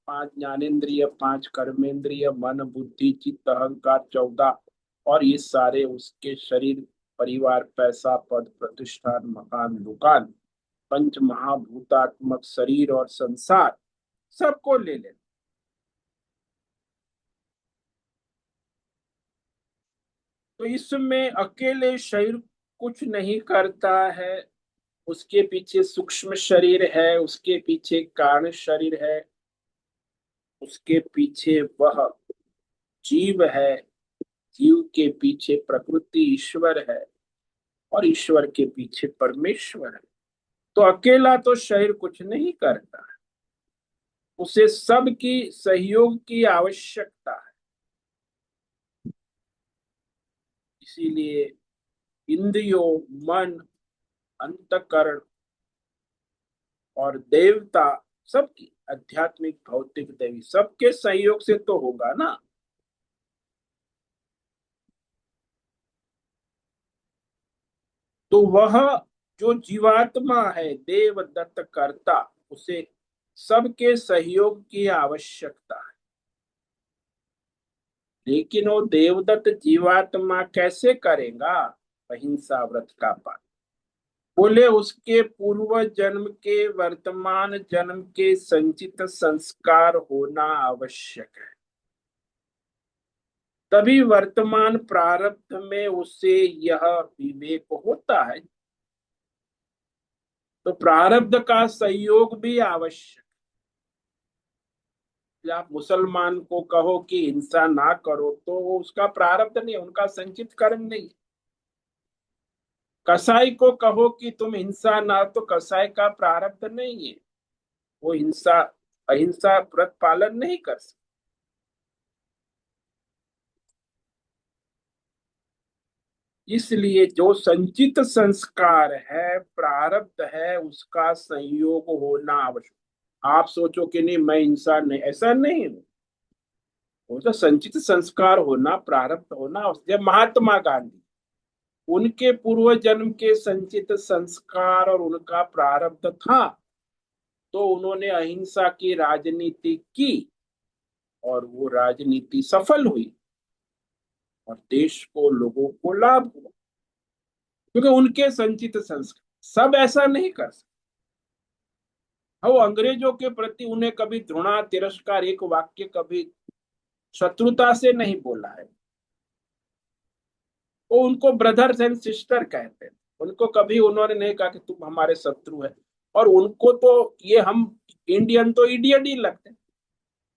5 ज्ञानेन्द्रिय, 5 कर्मेंद्रिय, मन, बुद्धि, चित्त, अहंकार, 14, और ये सारे उसके शरीर, परिवार, पैसा, पद, प्रतिष्ठान, मकान, दुकान, पंच महाभूतात्मक शरीर और संसार, सबको ले लेना। तो इसमें अकेले शरीर कुछ नहीं करता है, उसके पीछे सूक्ष्म शरीर है, उसके पीछे कारण शरीर है, उसके पीछे वह जीव है, जीव के पीछे प्रकृति ईश्वर है, और ईश्वर के पीछे परमेश्वर है। तो अकेला तो शरीर कुछ नहीं करता है, उसे सबकी सहयोग की आवश्यकता है। इसीलिए इंद्रियों, मन, अंतकरण और देवता, सबकी आध्यात्मिक भौतिक दैवी सबके सहयोग से तो होगा ना। तो वह जो जीवात्मा है, देवदत्त कर्ता, उसे सबके सहयोग की आवश्यकता है। लेकिन वो देवदत्त जीवात्मा कैसे करेगा अहिंसा व्रत का पालन? बोले उसके पूर्व जन्म के वर्तमान जन्म के संचित संस्कार होना आवश्यक है। तभी वर्तमान प्रारब्ध में उसे यह विवेक होता है। तो प्रारब्ध का संयोग भी आवश्यक है। आप मुसलमान को कहो कि हिंसा ना करो तो वो उसका प्रारब्ध नहीं, उनका संचित कर्म नहीं। कसाई को कहो कि तुम हिंसा ना, तो कसाई का प्रारब्ध नहीं है, वो हिंसा अहिंसा व्रत पालन नहीं कर सकता। इसलिए जो संचित संस्कार है, प्रारब्ध है, उसका संयोग होना आवश्यक। आप सोचो कि नहीं मैं हिंसा नहीं, ऐसा नहीं है। वो तो संचित संस्कार होना, प्रारब्ध होना। जब महात्मा गांधी, उनके पूर्व जन्म के संचित संस्कार और उनका प्रारब्ध था, तो उन्होंने अहिंसा की राजनीति की, और वो राजनीति सफल हुई, और देश को, लोगों को लाभ हुआ, क्योंकि उनके संचित संस्कार। सब ऐसा नहीं कर सकते। हाँ, वो अंग्रेजों के प्रति उन्हें कभी घृणा, तिरस्कार, एक वाक्य कभी शत्रुता से नहीं बोला है। वो उनको ब्रदर्स एंड सिस्टर कहते हैं। उनको कभी उन्होंने नहीं कहा कि तुम हमारे शत्रु है। और उनको तो ये हम इंडियन तो इडियट ही लगते हैं।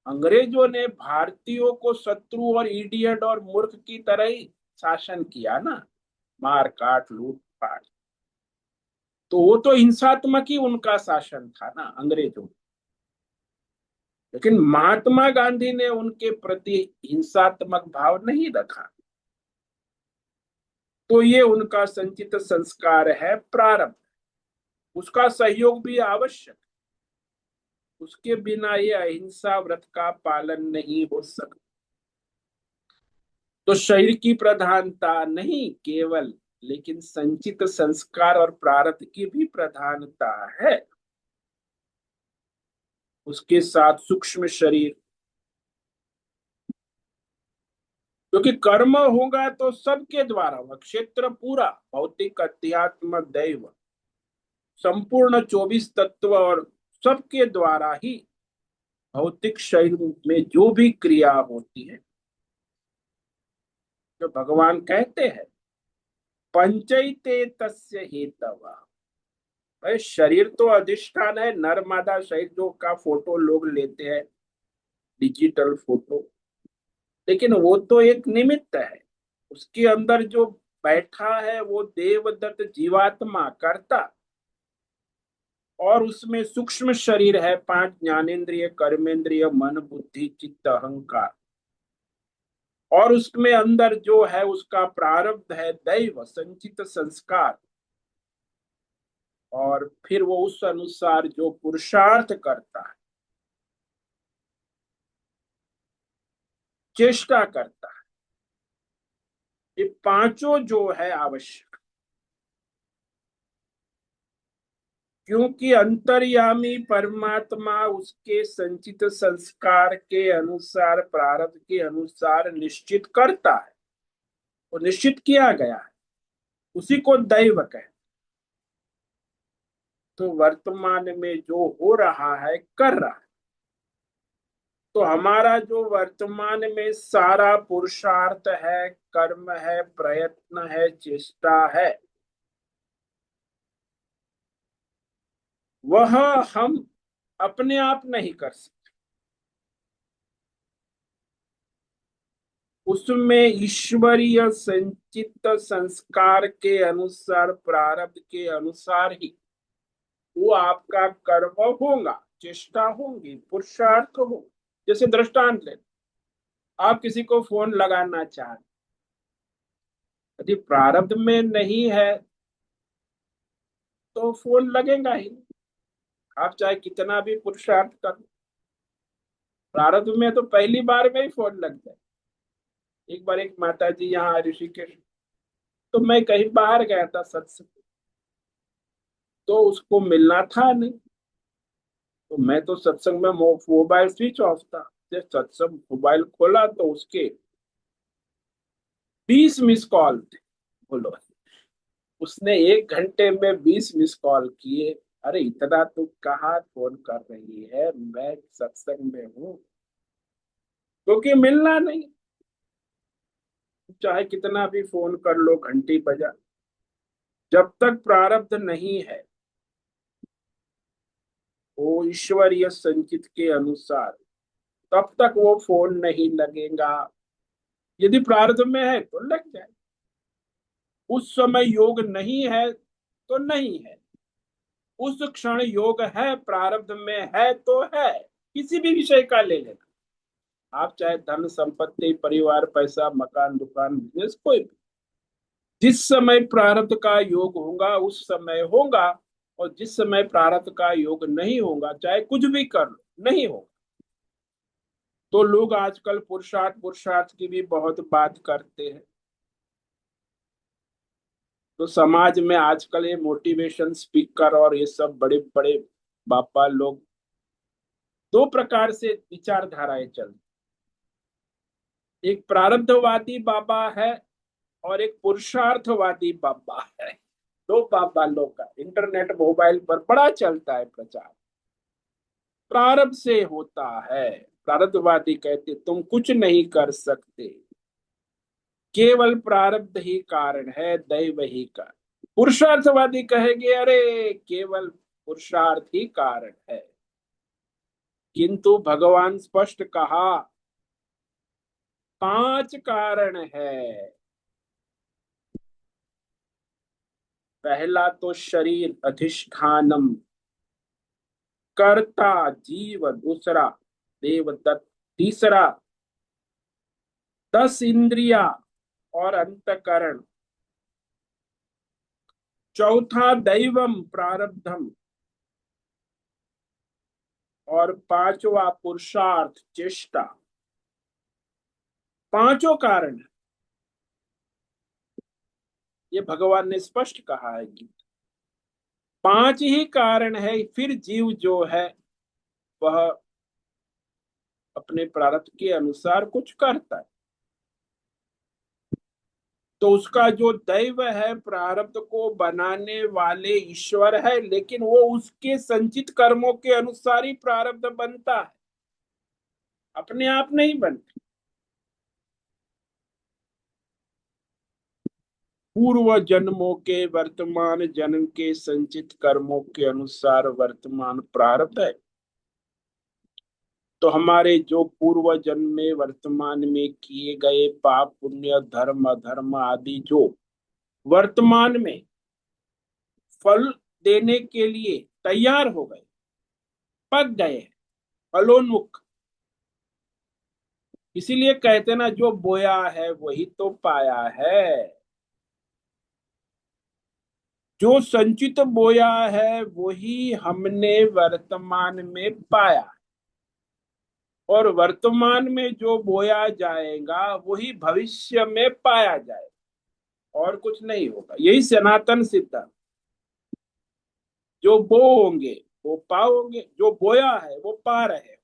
अंग्रेजों ने भारतीयों को शत्रु और इडियट और मूर्ख की तरह ही शासन किया ना, मार काट लूट पाट। तो वो तो हिंसात्मक ही उनका शासन था ना अंग्रेजों। लेकिन महात्मा गांधी ने उनके प्रति हिंसात्मक भाव नहीं रखा। तो ये उनका संचित संस्कार है, प्रारब्ध। उसका सहयोग भी आवश्यक। उसके बिना ये अहिंसा व्रत का पालन नहीं हो सकता। तो शरीर की प्रधानता नहीं केवल, लेकिन संचित संस्कार और प्रारब्ध की भी प्रधानता है। उसके साथ सूक्ष्म शरीर, क्योंकि कर्म होगा तो सबके द्वारा होगा। क्षेत्र पूरा, भौतिक, अध्यात्म, दैव, संपूर्ण 24 तत्व और सबके द्वारा ही भौतिक शरीर में जो भी क्रिया होती है, जो भगवान कहते हैं पंचैते तस्य हेतव। भाई शरीर तो अधिष्ठान है, नर मादा शरीर जो का फोटो लोग लेते हैं, डिजिटल फोटो, लेकिन वो तो एक निमित्त है। उसके अंदर जो बैठा है वो देवदत्त जीवात्मा कर्ता। और उसमें सूक्ष्म शरीर है, पांच ज्ञानेन्द्रिय, कर्मेंद्रिय, मन, बुद्धि, चित्त, अहंकार। और उसमें अंदर जो है उसका प्रारब्ध है, दैव, संचित संस्कार। और फिर वो उस अनुसार जो पुरुषार्थ करता है, चेष्टा करता है, ये पांचों जो है आवश्यक। क्योंकि अंतर्यामी परमात्मा उसके संचित संस्कार के अनुसार, प्रारब्ध के अनुसार निश्चित करता है। वो निश्चित किया गया है, उसी को दैव कहते। तो वर्तमान में जो हो रहा है, कर रहा है। तो हमारा जो वर्तमान में सारा पुरुषार्थ है, कर्म है, प्रयत्न है, चेष्टा है, वह हम अपने आप नहीं कर सकते। उसमें ईश्वरीय संचित संस्कार के अनुसार, प्रारब्ध के अनुसार ही वो आपका कर्म होगा, चेष्टा होगी, पुरुषार्थ हो। जैसे दृष्टांत ले, आप किसी को फोन लगाना चाह रहे, यदि प्रारब्ध में नहीं है तो फोन लगेगा ही नहीं। आप चाहे कितना भी पुरुषार्थ कर लो, प्रारब्ध में तो पहली बार में ही फोन लग जाए। एक बार एक माता जी यहाँ ऋषिकेश, तो मैं कहीं बाहर गया था सत्संग, तो उसको मिलना था नहीं, तो मैं तो सत्संग में मोबाइल स्विच ऑफ था। जब सत्संग मोबाइल खोला तो उसके 20 मिस कॉल थे। बोलो, उसने 1 घंटे में 20 मिस कॉल किए। अरे इतना तू कहाँ फोन कर रही है, मैं सत्संग में हूँ। क्योंकि मिलना नहीं, चाहे कितना भी फोन कर लो, घंटी बजा, जब तक प्रारब्ध नहीं है, वो ईश्वरीय संचित के अनुसार, तब तक वो फोन नहीं लगेगा। यदि प्रारब्ध में है तो लग जाए, उस समय योग नहीं है तो नहीं है, उस क्षण योग है, प्रारब्ध में है तो है। किसी भी विषय का ले लेना, आप चाहे धन संपत्ति, परिवार, पैसा, मकान, दुकान, बिजनेस, कोई भी, जिस समय प्रारब्ध का योग होगा उस समय होगा। और जिस समय प्रारब्ध का योग नहीं होगा, चाहे कुछ भी कर लो, नहीं होगा। तो लोग आजकल पुरुषार्थ पुरुषार्थ की भी बहुत बात करते हैं। तो समाज में आजकल ये मोटिवेशन स्पीकर और ये सब बड़े बड़े बापा लोग, दो प्रकार से विचारधाराएं चल, एक प्रारब्धवादी बाबा है और एक पुरुषार्थवादी बाबा है। दो बाबा लोग का इंटरनेट मोबाइल पर बड़ा चलता है प्रचार। प्रारब्ध से होता है, प्रारब्धवादी कहते तुम कुछ नहीं कर सकते, केवल प्रारब्ध ही कारण है, दैव ही कारण। पुरुषार्थवादी कहेंगे अरे केवल पुरुषार्थ ही कारण है। किंतु भगवान स्पष्ट कहा 5 कारण है। पहला तो शरीर अधिष्ठानम, कर्ता जीव, दूसरा देवदत्त, तीसरा 10 इंद्रिया और अंतकरण, चौथा दैवम प्रारब्धम, और पांचवा पुरुषार्थ चेष्टा। पांचों कारण है, ये भगवान ने स्पष्ट कहा है कि 5 ही कारण है। फिर जीव जो है वह अपने प्रारब्ध के अनुसार कुछ करता है, तो उसका जो दैव है, प्रारब्ध को बनाने वाले ईश्वर है, लेकिन वो उसके संचित कर्मों के अनुसार ही प्रारब्ध बनता है, अपने आप नहीं बनता। पूर्व जन्मों के वर्तमान जन्म के संचित कर्मों के अनुसार वर्तमान प्रारब्ध है। तो हमारे जो पूर्व जन्म में वर्तमान में किए गए पाप पुण्य धर्म अधर्म आदि, जो वर्तमान में फल देने के लिए तैयार हो गए, पक गए, फलोन्मुख, इसीलिए कहते ना जो बोया है वही तो पाया है। जो संचित बोया है वही हमने वर्तमान में पाया, और वर्तमान में जो बोया जाएगा वही भविष्य में पाया जाएगा, और कुछ नहीं होगा। यही सनातन सिद्धांत। जो बोओगे वो पाओगे, जो बोया है वो पा रहे हो।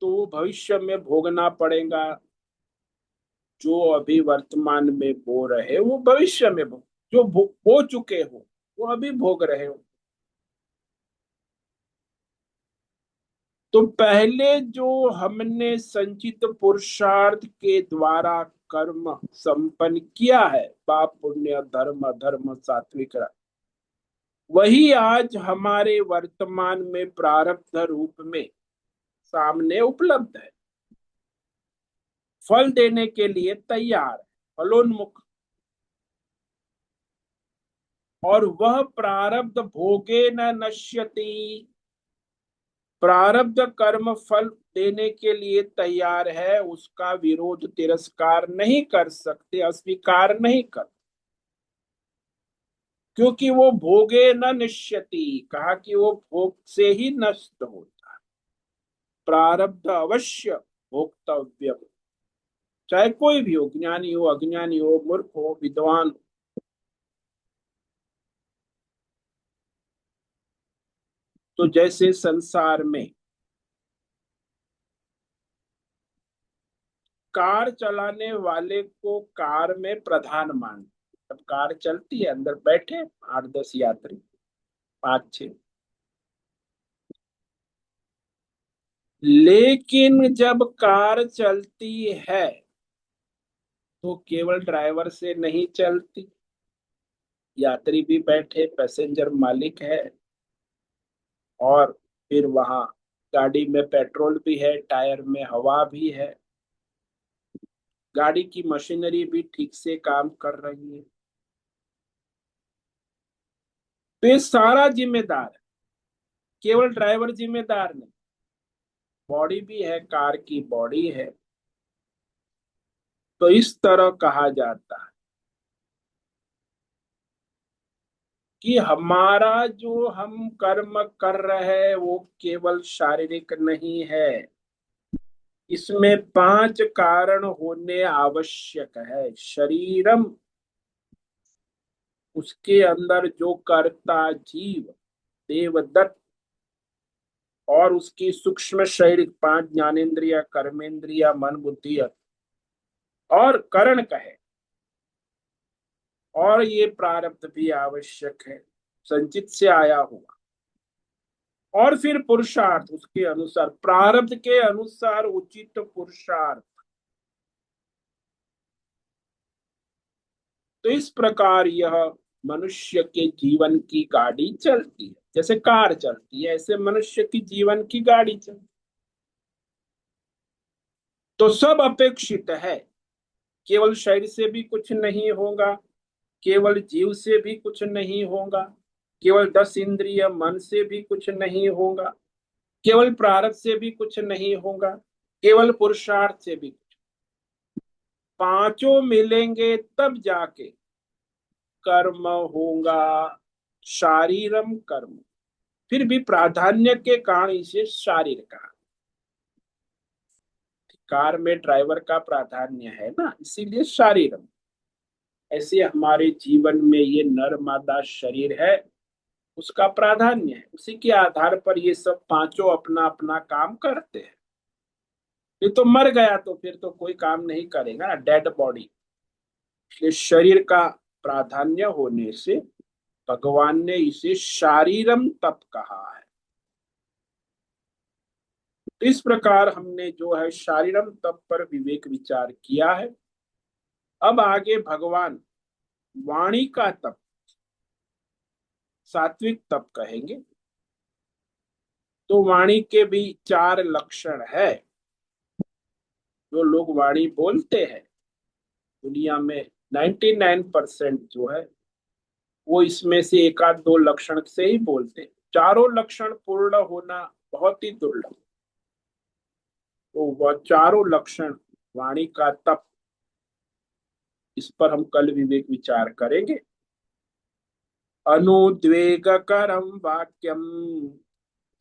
तो वो भविष्य में भोगना पड़ेगा, जो अभी वर्तमान में बो रहे वो भविष्य में भोग, जो बो चुके हो वो अभी भोग रहे हो। तो पहले जो हमने संचित पुरुषार्थ के द्वारा कर्म संपन्न किया है, पाप पुण्य धर्म अधर्म सात्विक, वही आज हमारे वर्तमान में प्रारब्ध रूप में सामने उपलब्ध है, फल देने के लिए तैयार है, फलोन्मुख। और वह प्रारब्ध भोगे न नश्यति, प्रारब्ध कर्म फल देने के लिए तैयार है, उसका विरोध तिरस्कार नहीं कर सकते, अस्वीकार नहीं कर, क्योंकि वो भोगे न निश्यति, कहा कि वो भोग से ही नष्ट होता है। प्रारब्ध अवश्य भोक्तव्य, चाहे कोई भी हो, ज्ञानी हो, अज्ञानी हो, मूर्ख हो, विद्वान हो। तो जैसे संसार में कार चलाने वाले को कार में प्रधान मान, अब कार चलती है, अंदर बैठे 8-10 यात्री, 5-6, लेकिन जब कार चलती है तो केवल ड्राइवर से नहीं चलती, यात्री भी बैठे, पैसेंजर मालिक है, और फिर वहां गाड़ी में पेट्रोल भी है, टायर में हवा भी है, गाड़ी की मशीनरी भी ठीक से काम कर रही है। तो ये सारा जिम्मेदार है, केवल ड्राइवर जिम्मेदार नहीं, बॉडी भी है, कार की बॉडी है। तो इस तरह कहा जाता है कि हमारा जो हम कर्म कर रहे हैं वो केवल शारीरिक नहीं है, इसमें 5 कारण होने आवश्यक है। शरीरम, उसके अंदर जो कर्ता जीव, देवदत्त, और उसकी सूक्ष्म शरीर 5 ज्ञानेन्द्रिय, कर्मेंद्रिय, मन, बुद्धि और करण कहे, और ये प्रारब्ध भी आवश्यक है, संचित से आया हुआ। और फिर पुरुषार्थ, उसके अनुसार, प्रारब्ध के अनुसार उचित पुरुषार्थ। तो इस प्रकार यह मनुष्य के जीवन की गाड़ी चलती है, जैसे कार चलती है ऐसे मनुष्य की जीवन की गाड़ी चलती। तो सब अपेक्षित है, केवल शरीर से भी कुछ नहीं होगा, केवल जीव से भी कुछ नहीं होगा, केवल 10 इंद्रिय मन से भी कुछ नहीं होगा, केवल प्रारब्ध से भी कुछ नहीं होगा, केवल पुरुषार्थ से भी कुछ, पांचों मिलेंगे तब जाके कर्म होगा, शारीरम कर्म। फिर भी प्राधान्य के कारण इसे शारीर का, कार में ड्राइवर का प्राधान्य है ना, इसीलिए शारीरम। ऐसे हमारे जीवन में ये नर मादा शरीर है, उसका प्राधान्य है, उसी के आधार पर ये सब पांचों अपना अपना काम करते हैं। ये तो मर गया तो फिर तो कोई काम नहीं करेगा ना, डेड बॉडी। इसलिए शरीर का प्राधान्य होने से भगवान ने इसे शारीरम तप कहा है। तो इस प्रकार हमने जो है शारीरम तप पर विवेक विचार किया है। अब आगे भगवान वाणी का तप, सात्विक तप कहेंगे। तो वाणी के भी 4 लक्षण है। जो लोग वाणी बोलते हैं दुनिया में, 99% जो है वो इसमें से एक आध 2 लक्षण से ही बोलते हैं। चारों लक्षण पूर्ण होना बहुत ही दुर्लभ। तो वह चारों लक्षण वाणी का तप, इस पर हम कल विवेक विचार करेंगे। अनुद्वेगकरम वाक्यम,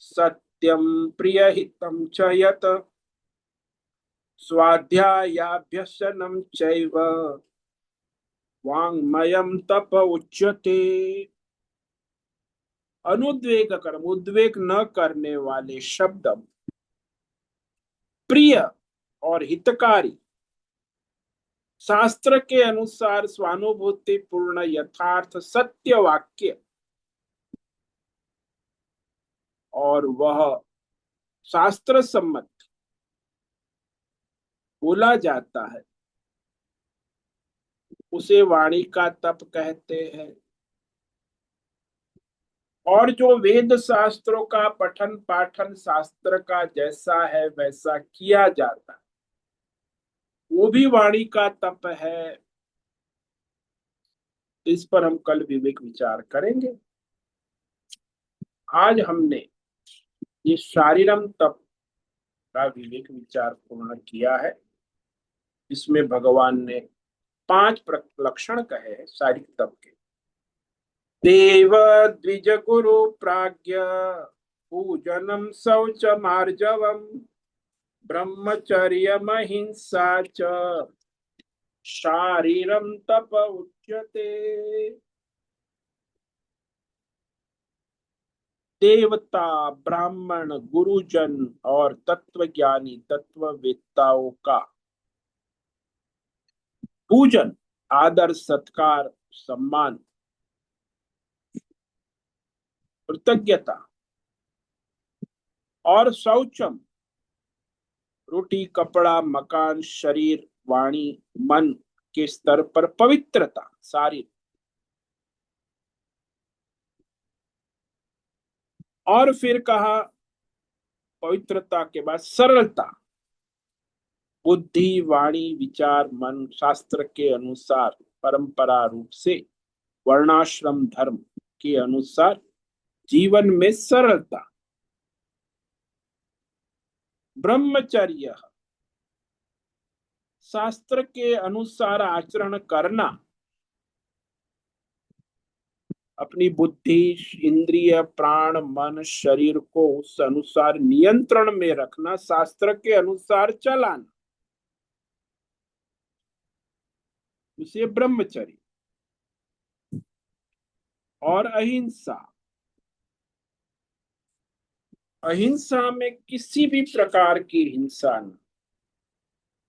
सत्यम प्रियहितम च यत्, स्वाध्यायाभ्यसनम चैव वाङ्मयम तप उच्यते। अनुद्वेग कर्म, उद्वेग न करने वाले शब्द, प्रिय और हितकारी, शास्त्र के अनुसार स्वानुभूति पूर्ण यथार्थ सत्य वाक्य, और वह शास्त्र सम्मत बोला जाता है, उसे वाणी का तप कहते हैं। और जो वेद शास्त्रों का पठन पाठन शास्त्र का जैसा है वैसा किया जाता है, वो भी वाणी का तप है। इस पर हम कल विवेक विचार करेंगे। आज हमने ये शारीरम तप का विवेक विचार पूर्ण किया है। इसमें भगवान ने 5 लक्षण कहे हैं शारीरिक तप के। देव द्विज गुरु प्राज्ञ, पूजनम शौच मार्जवम, ब्रह्मचर्य महिंसा च, शारीरम तप उच्यते। देवता, ब्राह्मण, गुरुजन और तत्वज्ञानी तत्ववेत्ताओं का पूजन, आदर, सत्कार, सम्मान, कृतज्ञता और शौचम, रोटी, कपड़ा, मकान, शरीर, वाणी, मन के स्तर पर पवित्रता सारी। और फिर कहा पवित्रता के बाद सरलता, बुद्धि, वाणी, विचार, मन शास्त्र के अनुसार परंपरा रूप से वर्णाश्रम धर्म के अनुसार जीवन में सरलता, ब्रह्मचर्य शास्त्र के अनुसार आचरण करना, अपनी बुद्धि, इंद्रिय, प्राण, मन, शरीर को उस अनुसार नियंत्रण में रखना, शास्त्र के अनुसार चलाना, उसे ब्रह्मचर्य। और अहिंसा, अहिंसा में किसी भी प्रकार की हिंसा न।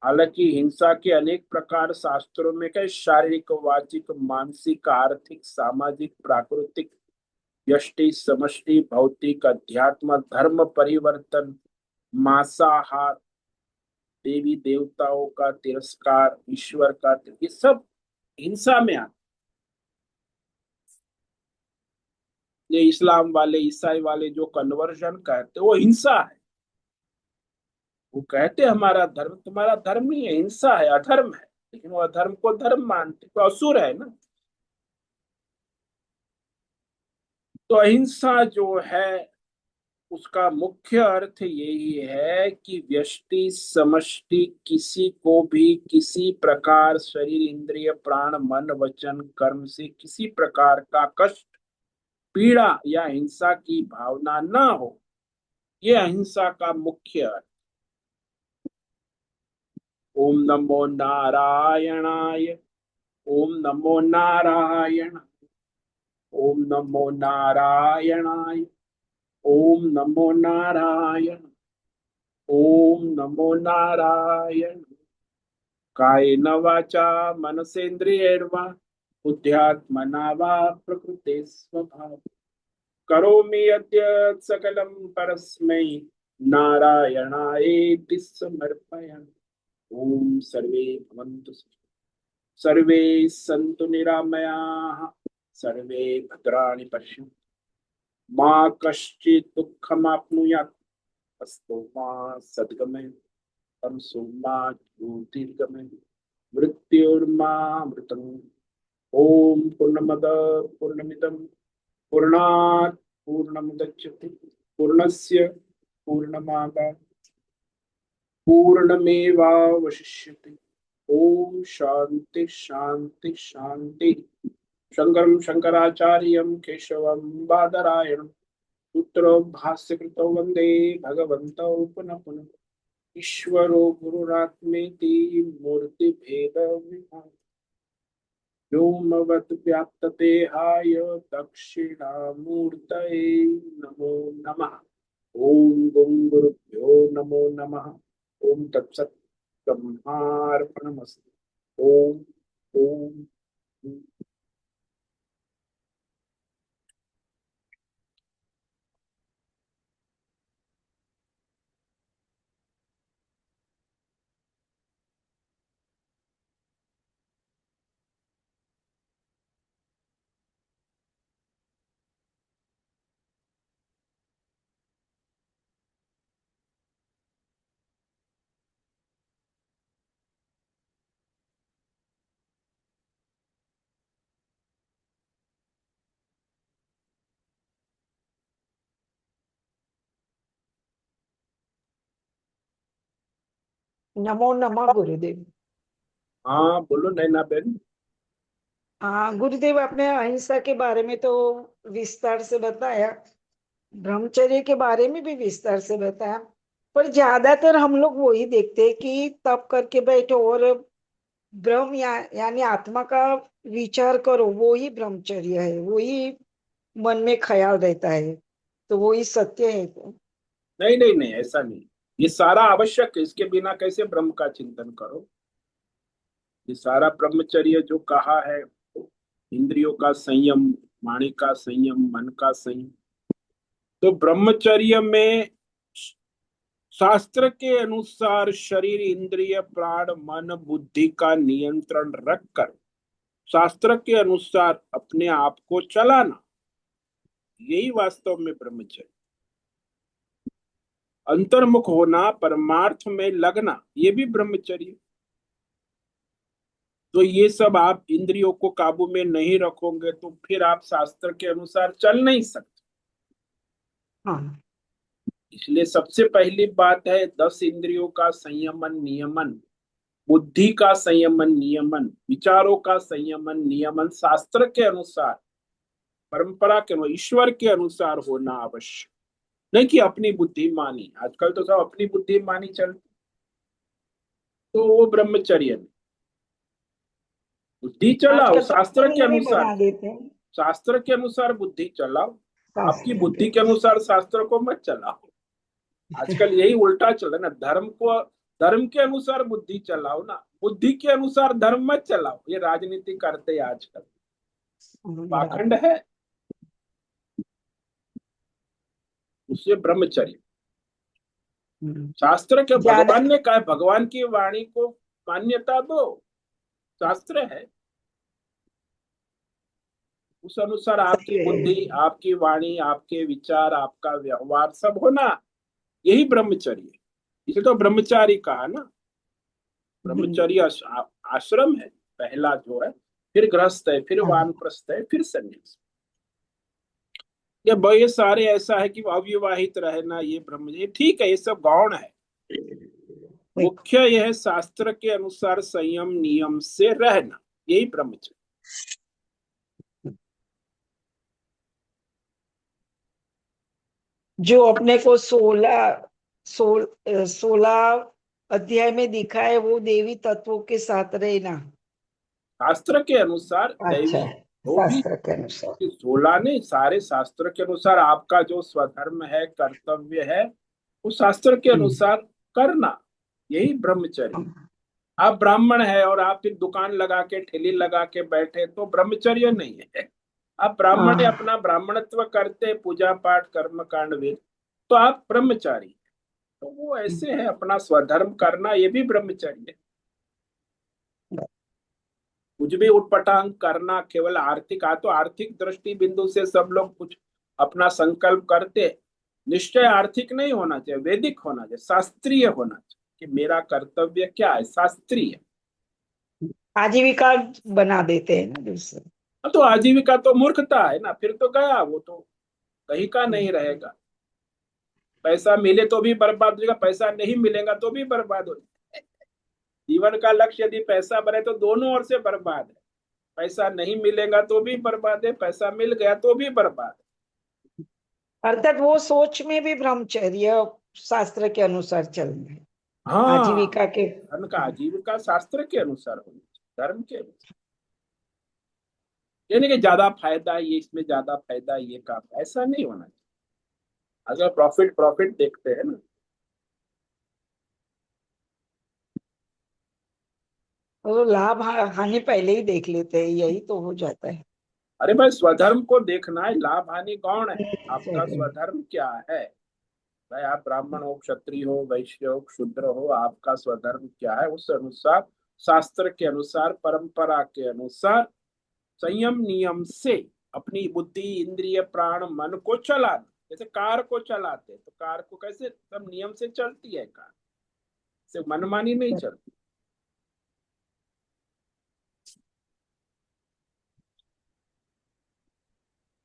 हालांकि हिंसा के अनेक प्रकार शास्त्रों में कई शारीरिक, वाचिक, मानसिक, आर्थिक, सामाजिक, प्राकृतिक, यष्टि, समष्टि, भौतिक, अध्यात्म, धर्म परिवर्तन, मांसाहार, देवी देवताओं का तिरस्कार, ईश्वर का ये सब हिंसा में आते। ये इस्लाम वाले, ईसाई वाले जो कन्वर्जन कहते वो हिंसा है। वो कहते हमारा धर्म, तुम्हारा धर्म नहीं है, हिंसा है, अधर्म है। लेकिन वो अधर्म को धर्म मानते तो असुर है ना। तो अहिंसा जो है उसका मुख्य अर्थ यही है कि व्यष्टि समष्टि किसी को भी किसी प्रकार शरीर, इंद्रिय, प्राण, मन, वचन, कर्म से किसी प्रकार का कष्ट, पीड़ा या हिंसा की भावना न हो। ये अहिंसा का मुख्य अर्थ। ओम नमो नारायणाय, ओम नमो नारायण, ओम नमो नारायणाय, ओम नमो नारायण, ओम नमो नारायण। कायेन वाचा मनसेन्द्रियैर्वा बुद्ध्यात्मना वा प्रकृते स्वभाव करोमि यद्यत् सकलं परस्मै नारायणायेति समर्पयामि। ओम सर्वे भवन्तु सर्वे सन्तु निरामयाः, सर्वे भद्राणि पश्यन्तु मा कश्चित् दुःखमाप्नुयात्, अस्तु मा सद्गमय, तमसो मा ज्योतिर्गमय, मृत्युर्मामृतम्। ओम पूर्णमद पूर्णमिदं पूर्णात् पूर्णमुदच्यते, पूर्णस्य पूर्णमादाय पूर्णमेवावशिष्यते। ओम शांति शांति शांति। शंकरं शंकराचार्यं केशवं बादरायणं सूत्रो भाष्यकृतौ वन्दे भगवन्तौ पुनः पुनः। ईश्वरो गुरुरात्मेति मूर्तिभेद विभाग व्योमवत् व्याप्तदेहाय दक्षिणामूर्तये नमो नमः। ओम गुं गुरुभ्यो नमो नमः। ओम तत्सत् ब्रह्मार्पणमस्तु। ओम ओम। नमो नमः गुरुदेव। हाँ बोलो नैना बेन। हाँ गुरुदेव, आपने अहिंसा के बारे में तो विस्तार से बताया, ब्रह्मचर्य के बारे में भी विस्तार से बताया। पर ज्यादातर हम लोग वही देखते हैं कि तप करके बैठो और ब्रह्म यानी आत्मा का विचार करो, वो ही ब्रह्मचर्य है, वो ही मन में ख्याल रहता है, तो वो ही सत्य है। नहीं नहीं नहीं, ऐसा नहीं। ये सारा आवश्यक है, इसके बिना कैसे ब्रह्म का चिंतन करो। ये सारा ब्रह्मचर्य जो कहा है, इंद्रियों का संयम, वाणी का संयम, मन का संयम। तो ब्रह्मचर्य में शास्त्र के अनुसार शरीर, इंद्रिय, प्राण, मन, बुद्धि का नियंत्रण रखकर शास्त्र के अनुसार अपने आप को चलाना, यही वास्तव में ब्रह्मचर्य। अंतर्मुख होना, परमार्थ में लगना, ये भी ब्रह्मचर्य। तो ये सब आप इंद्रियों को काबू में नहीं रखोगे तो फिर आप शास्त्र के अनुसार चल नहीं सकते। हाँ। इसलिए सबसे पहली बात है 10 इंद्रियों का संयमन नियमन, बुद्धि का संयमन नियमन, विचारों का संयमन नियमन शास्त्र के अनुसार, परंपरा के अनुसार, ईश्वर के अनुसार होना आवश्यक। नहीं कि अपनी बुद्धि मानी, आजकल तो सब अपनी बुद्धि मानी चलती, तो वो ब्रह्मचर्य नहीं। बुद्धि चलाओ आजकल तो शास्त्र के नियम ही अनुसार, बना देते हैं। शास्त्र के अनुसार बुद्धि चलाओ। आपकी शास्त्र के बुद्धि के अनुसार शास्त्र को मत चलाओ। आजकल यही उल्टा चल रहा है ना, धर्म के अनुसार बुद्धि चलाओ ना, बुद्धि के अनुसार धर्म मत चलाओ। ये राजनीति करते हैं आजकल, पाखंड बराबर। है। उससे ब्रह्मचर्य, हम्म। शास्त्र के ज्यादा भगवान ने कहा है, भगवान की वाणी को मान्यता दो, शास्त्र है। उस अनुसार आपकी सही है। बुद्धि, आपकी वाणी, आपके विचार, आपका व्यवहार सब होना, यही ब्रह्मचर्य है। इसे तो ब्रह्मचारी कहा ना। ब्रह्मचर्य आश्रम है पहला जो है, फिर गृहस्थ है, फिर हाँ। वानप्रस्थ है, फिर संन्यास। ये सारे ऐसा है कि अविवाहित रहना, ये ब्रह्मचर्य ठीक है, ये सब गौण है। देखो, मुख्य यह है शास्त्र के अनुसार संयम नियम से रहना, यही ब्रह्मचर्य। जो अपने को 16 अध्याय में दिखा है, वो देवी तत्वों के साथ रहना। शास्त्र के अनुसार अच्छा, दैवी, वो भी शास्त्र के अनुसार। 16 नहीं, सारे शास्त्र के अनुसार आपका जो स्वधर्म है, कर्तव्य है, वो शास्त्र के हम्म। अनुसार करना, यही ब्रह्मचर्य। हाँ। आप ब्राह्मण है और आप फिर दुकान लगा के, ठेली लगा के बैठे, तो ब्रह्मचर्य नहीं है। आप ब्राह्मण है, हाँ। अपना ब्राह्मणत्व करते, पूजा पाठ कर्म कांड वेद, तो आप ब्रह्मचारी। तो वो ऐसे है, अपना स्वधर्म करना, ये भी ब्रह्मचर्य है। कुछ भी उटपटांग करना, केवल आर्थिक आ तो आर्थिक दृष्टि बिंदु से सब लोग कुछ अपना संकल्प करते, निश्चय आर्थिक नहीं होना चाहिए, वैदिक होना चाहिए, शास्त्रीय होना चाहिए कि मेरा कर्तव्य क्या है, शास्त्रीय। आजीविका बना देते हैं ना दूसरे। तो आजीविका तो मूर्खता है ना, फिर तो गया वो तो, कहीं का नहीं रहेगा। पैसा मिले तो भी बर्बाद हो जाएगा, पैसा नहीं मिलेगा तो भी बर्बाद हो जाएगा। जीवन का लक्ष्य यदि पैसा बने तो दोनों ओर से बर्बाद है। पैसा नहीं मिलेगा तो भी बर्बाद है, पैसा मिल गया तो भी बर्बाद अर्थात वो सोच में भी ब्रह्मचर्य शास्त्र के अनुसार चलना है। है। हाँ, आजीविका के। धन का आजीविका शास्त्र के अनुसार होनी चाहिए, धर्म के अनुसार। यानी कि ज्यादा फायदा है ये, इसमें ज्यादा फायदा है ये काम, ऐसा नहीं होना चाहिए। अगर प्रॉफिट प्रॉफिट देखते हैं ना। वो लाभ हानि पहले ही देख लेते हैं, यही तो हो जाता है। अरे भाई, स्वधर्म को देखना है, लाभ हानि कौन है। आपका चलिए। स्वधर्म क्या है। भाई आप ब्राह्मण हो, क्षत्रिय हो, वैश्य हो, शूद्र हो, आपका स्वधर्म क्या है, उस अनुसार शास्त्र के अनुसार, परंपरा के अनुसार, संयम नियम से अपनी बुद्धि, इंद्रिय, प्राण, मन को चलाना। जैसे कार को चलाते, तो कार को कैसे सब नियम से चलती है कार, से मनमानी नहीं चलती।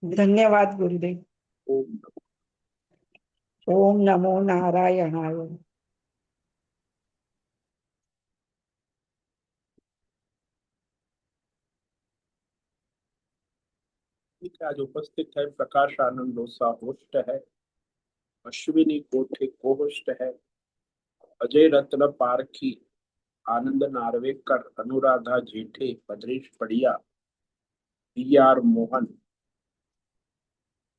धन्यवाद गुरुदेव। ओम ओम नमो नारायणाय। ठीक है, आज उपस्थित है प्रकाश आनंद लोसा होस्ट है, अश्विनी कोठे को होस्ट है, अजय रत्न पारखी, आनंद नार्वेकर, अनुराधा जेठे, भद्रेश पड़िया, बी आर मोहन,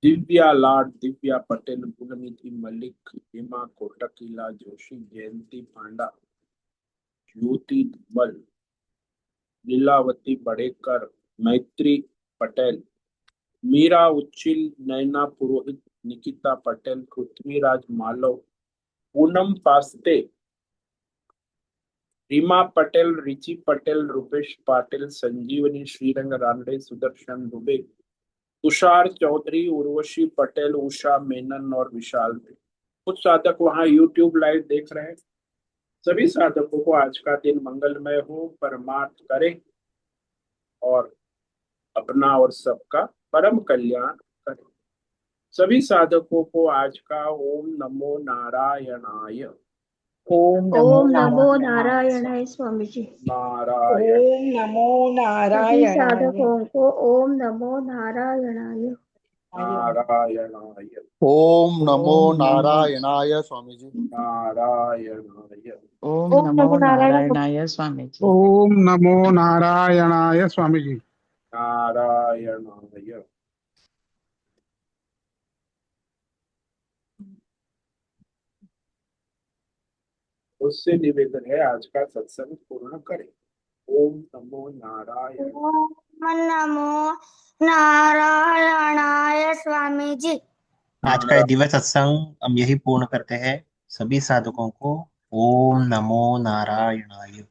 दिव्या लाड, दिव्या पटेल, गुणनिधि मलिक, हेमा कोटकीला जोशी, जयंती पांडा, ज्योति धुमल, लीलावती बड़ेकर, मैत्री पटेल, मीरा उच्चिल, नैना पुरोहित, निकिता पटेल, पृथ्वीराज मालव, पूनम पास्ते, रीमा पटेल, रिची पटेल, रूपेश पाटिल, संजीवनी श्रीरंग रानडे, सुदर्शन दुबे, तुषार चौधरी, उर्वशी पटेल, उषा मेनन और विशाल थे। कुछ साधक वहां यूट्यूब लाइव देख रहे हैं। सभी साधकों को आज का दिन मंगलमय हो, परमार्थ करें और अपना और सबका परम कल्याण करें। सभी साधकों को आज का ओम नमो नारायणाय, ओम नमो ओम नमो नारायणाय नारायणाय स्वामी जी। नारायण ओम नमो सभी नारायणाय। साधकों को ओम नमो नारायणाय। नारायणाय ओम नमो ओम नमो नारायणाय स्वामी जी। नारायणाय ओम ओम नमो नमो नारायण। नारायणाय स्वामी जी। ओम नमो नारायणाय स्वामी जी। नारायणाय। उससे निवेदन है आज का सत्संग पूर्ण करें। ओम नमो नारायण। ओम नमो नारायणाय स्वामी जी। आज का ये दिव्य सत्संग हम यही पूर्ण करते हैं। सभी साधकों को ओम नमो नारायणाय।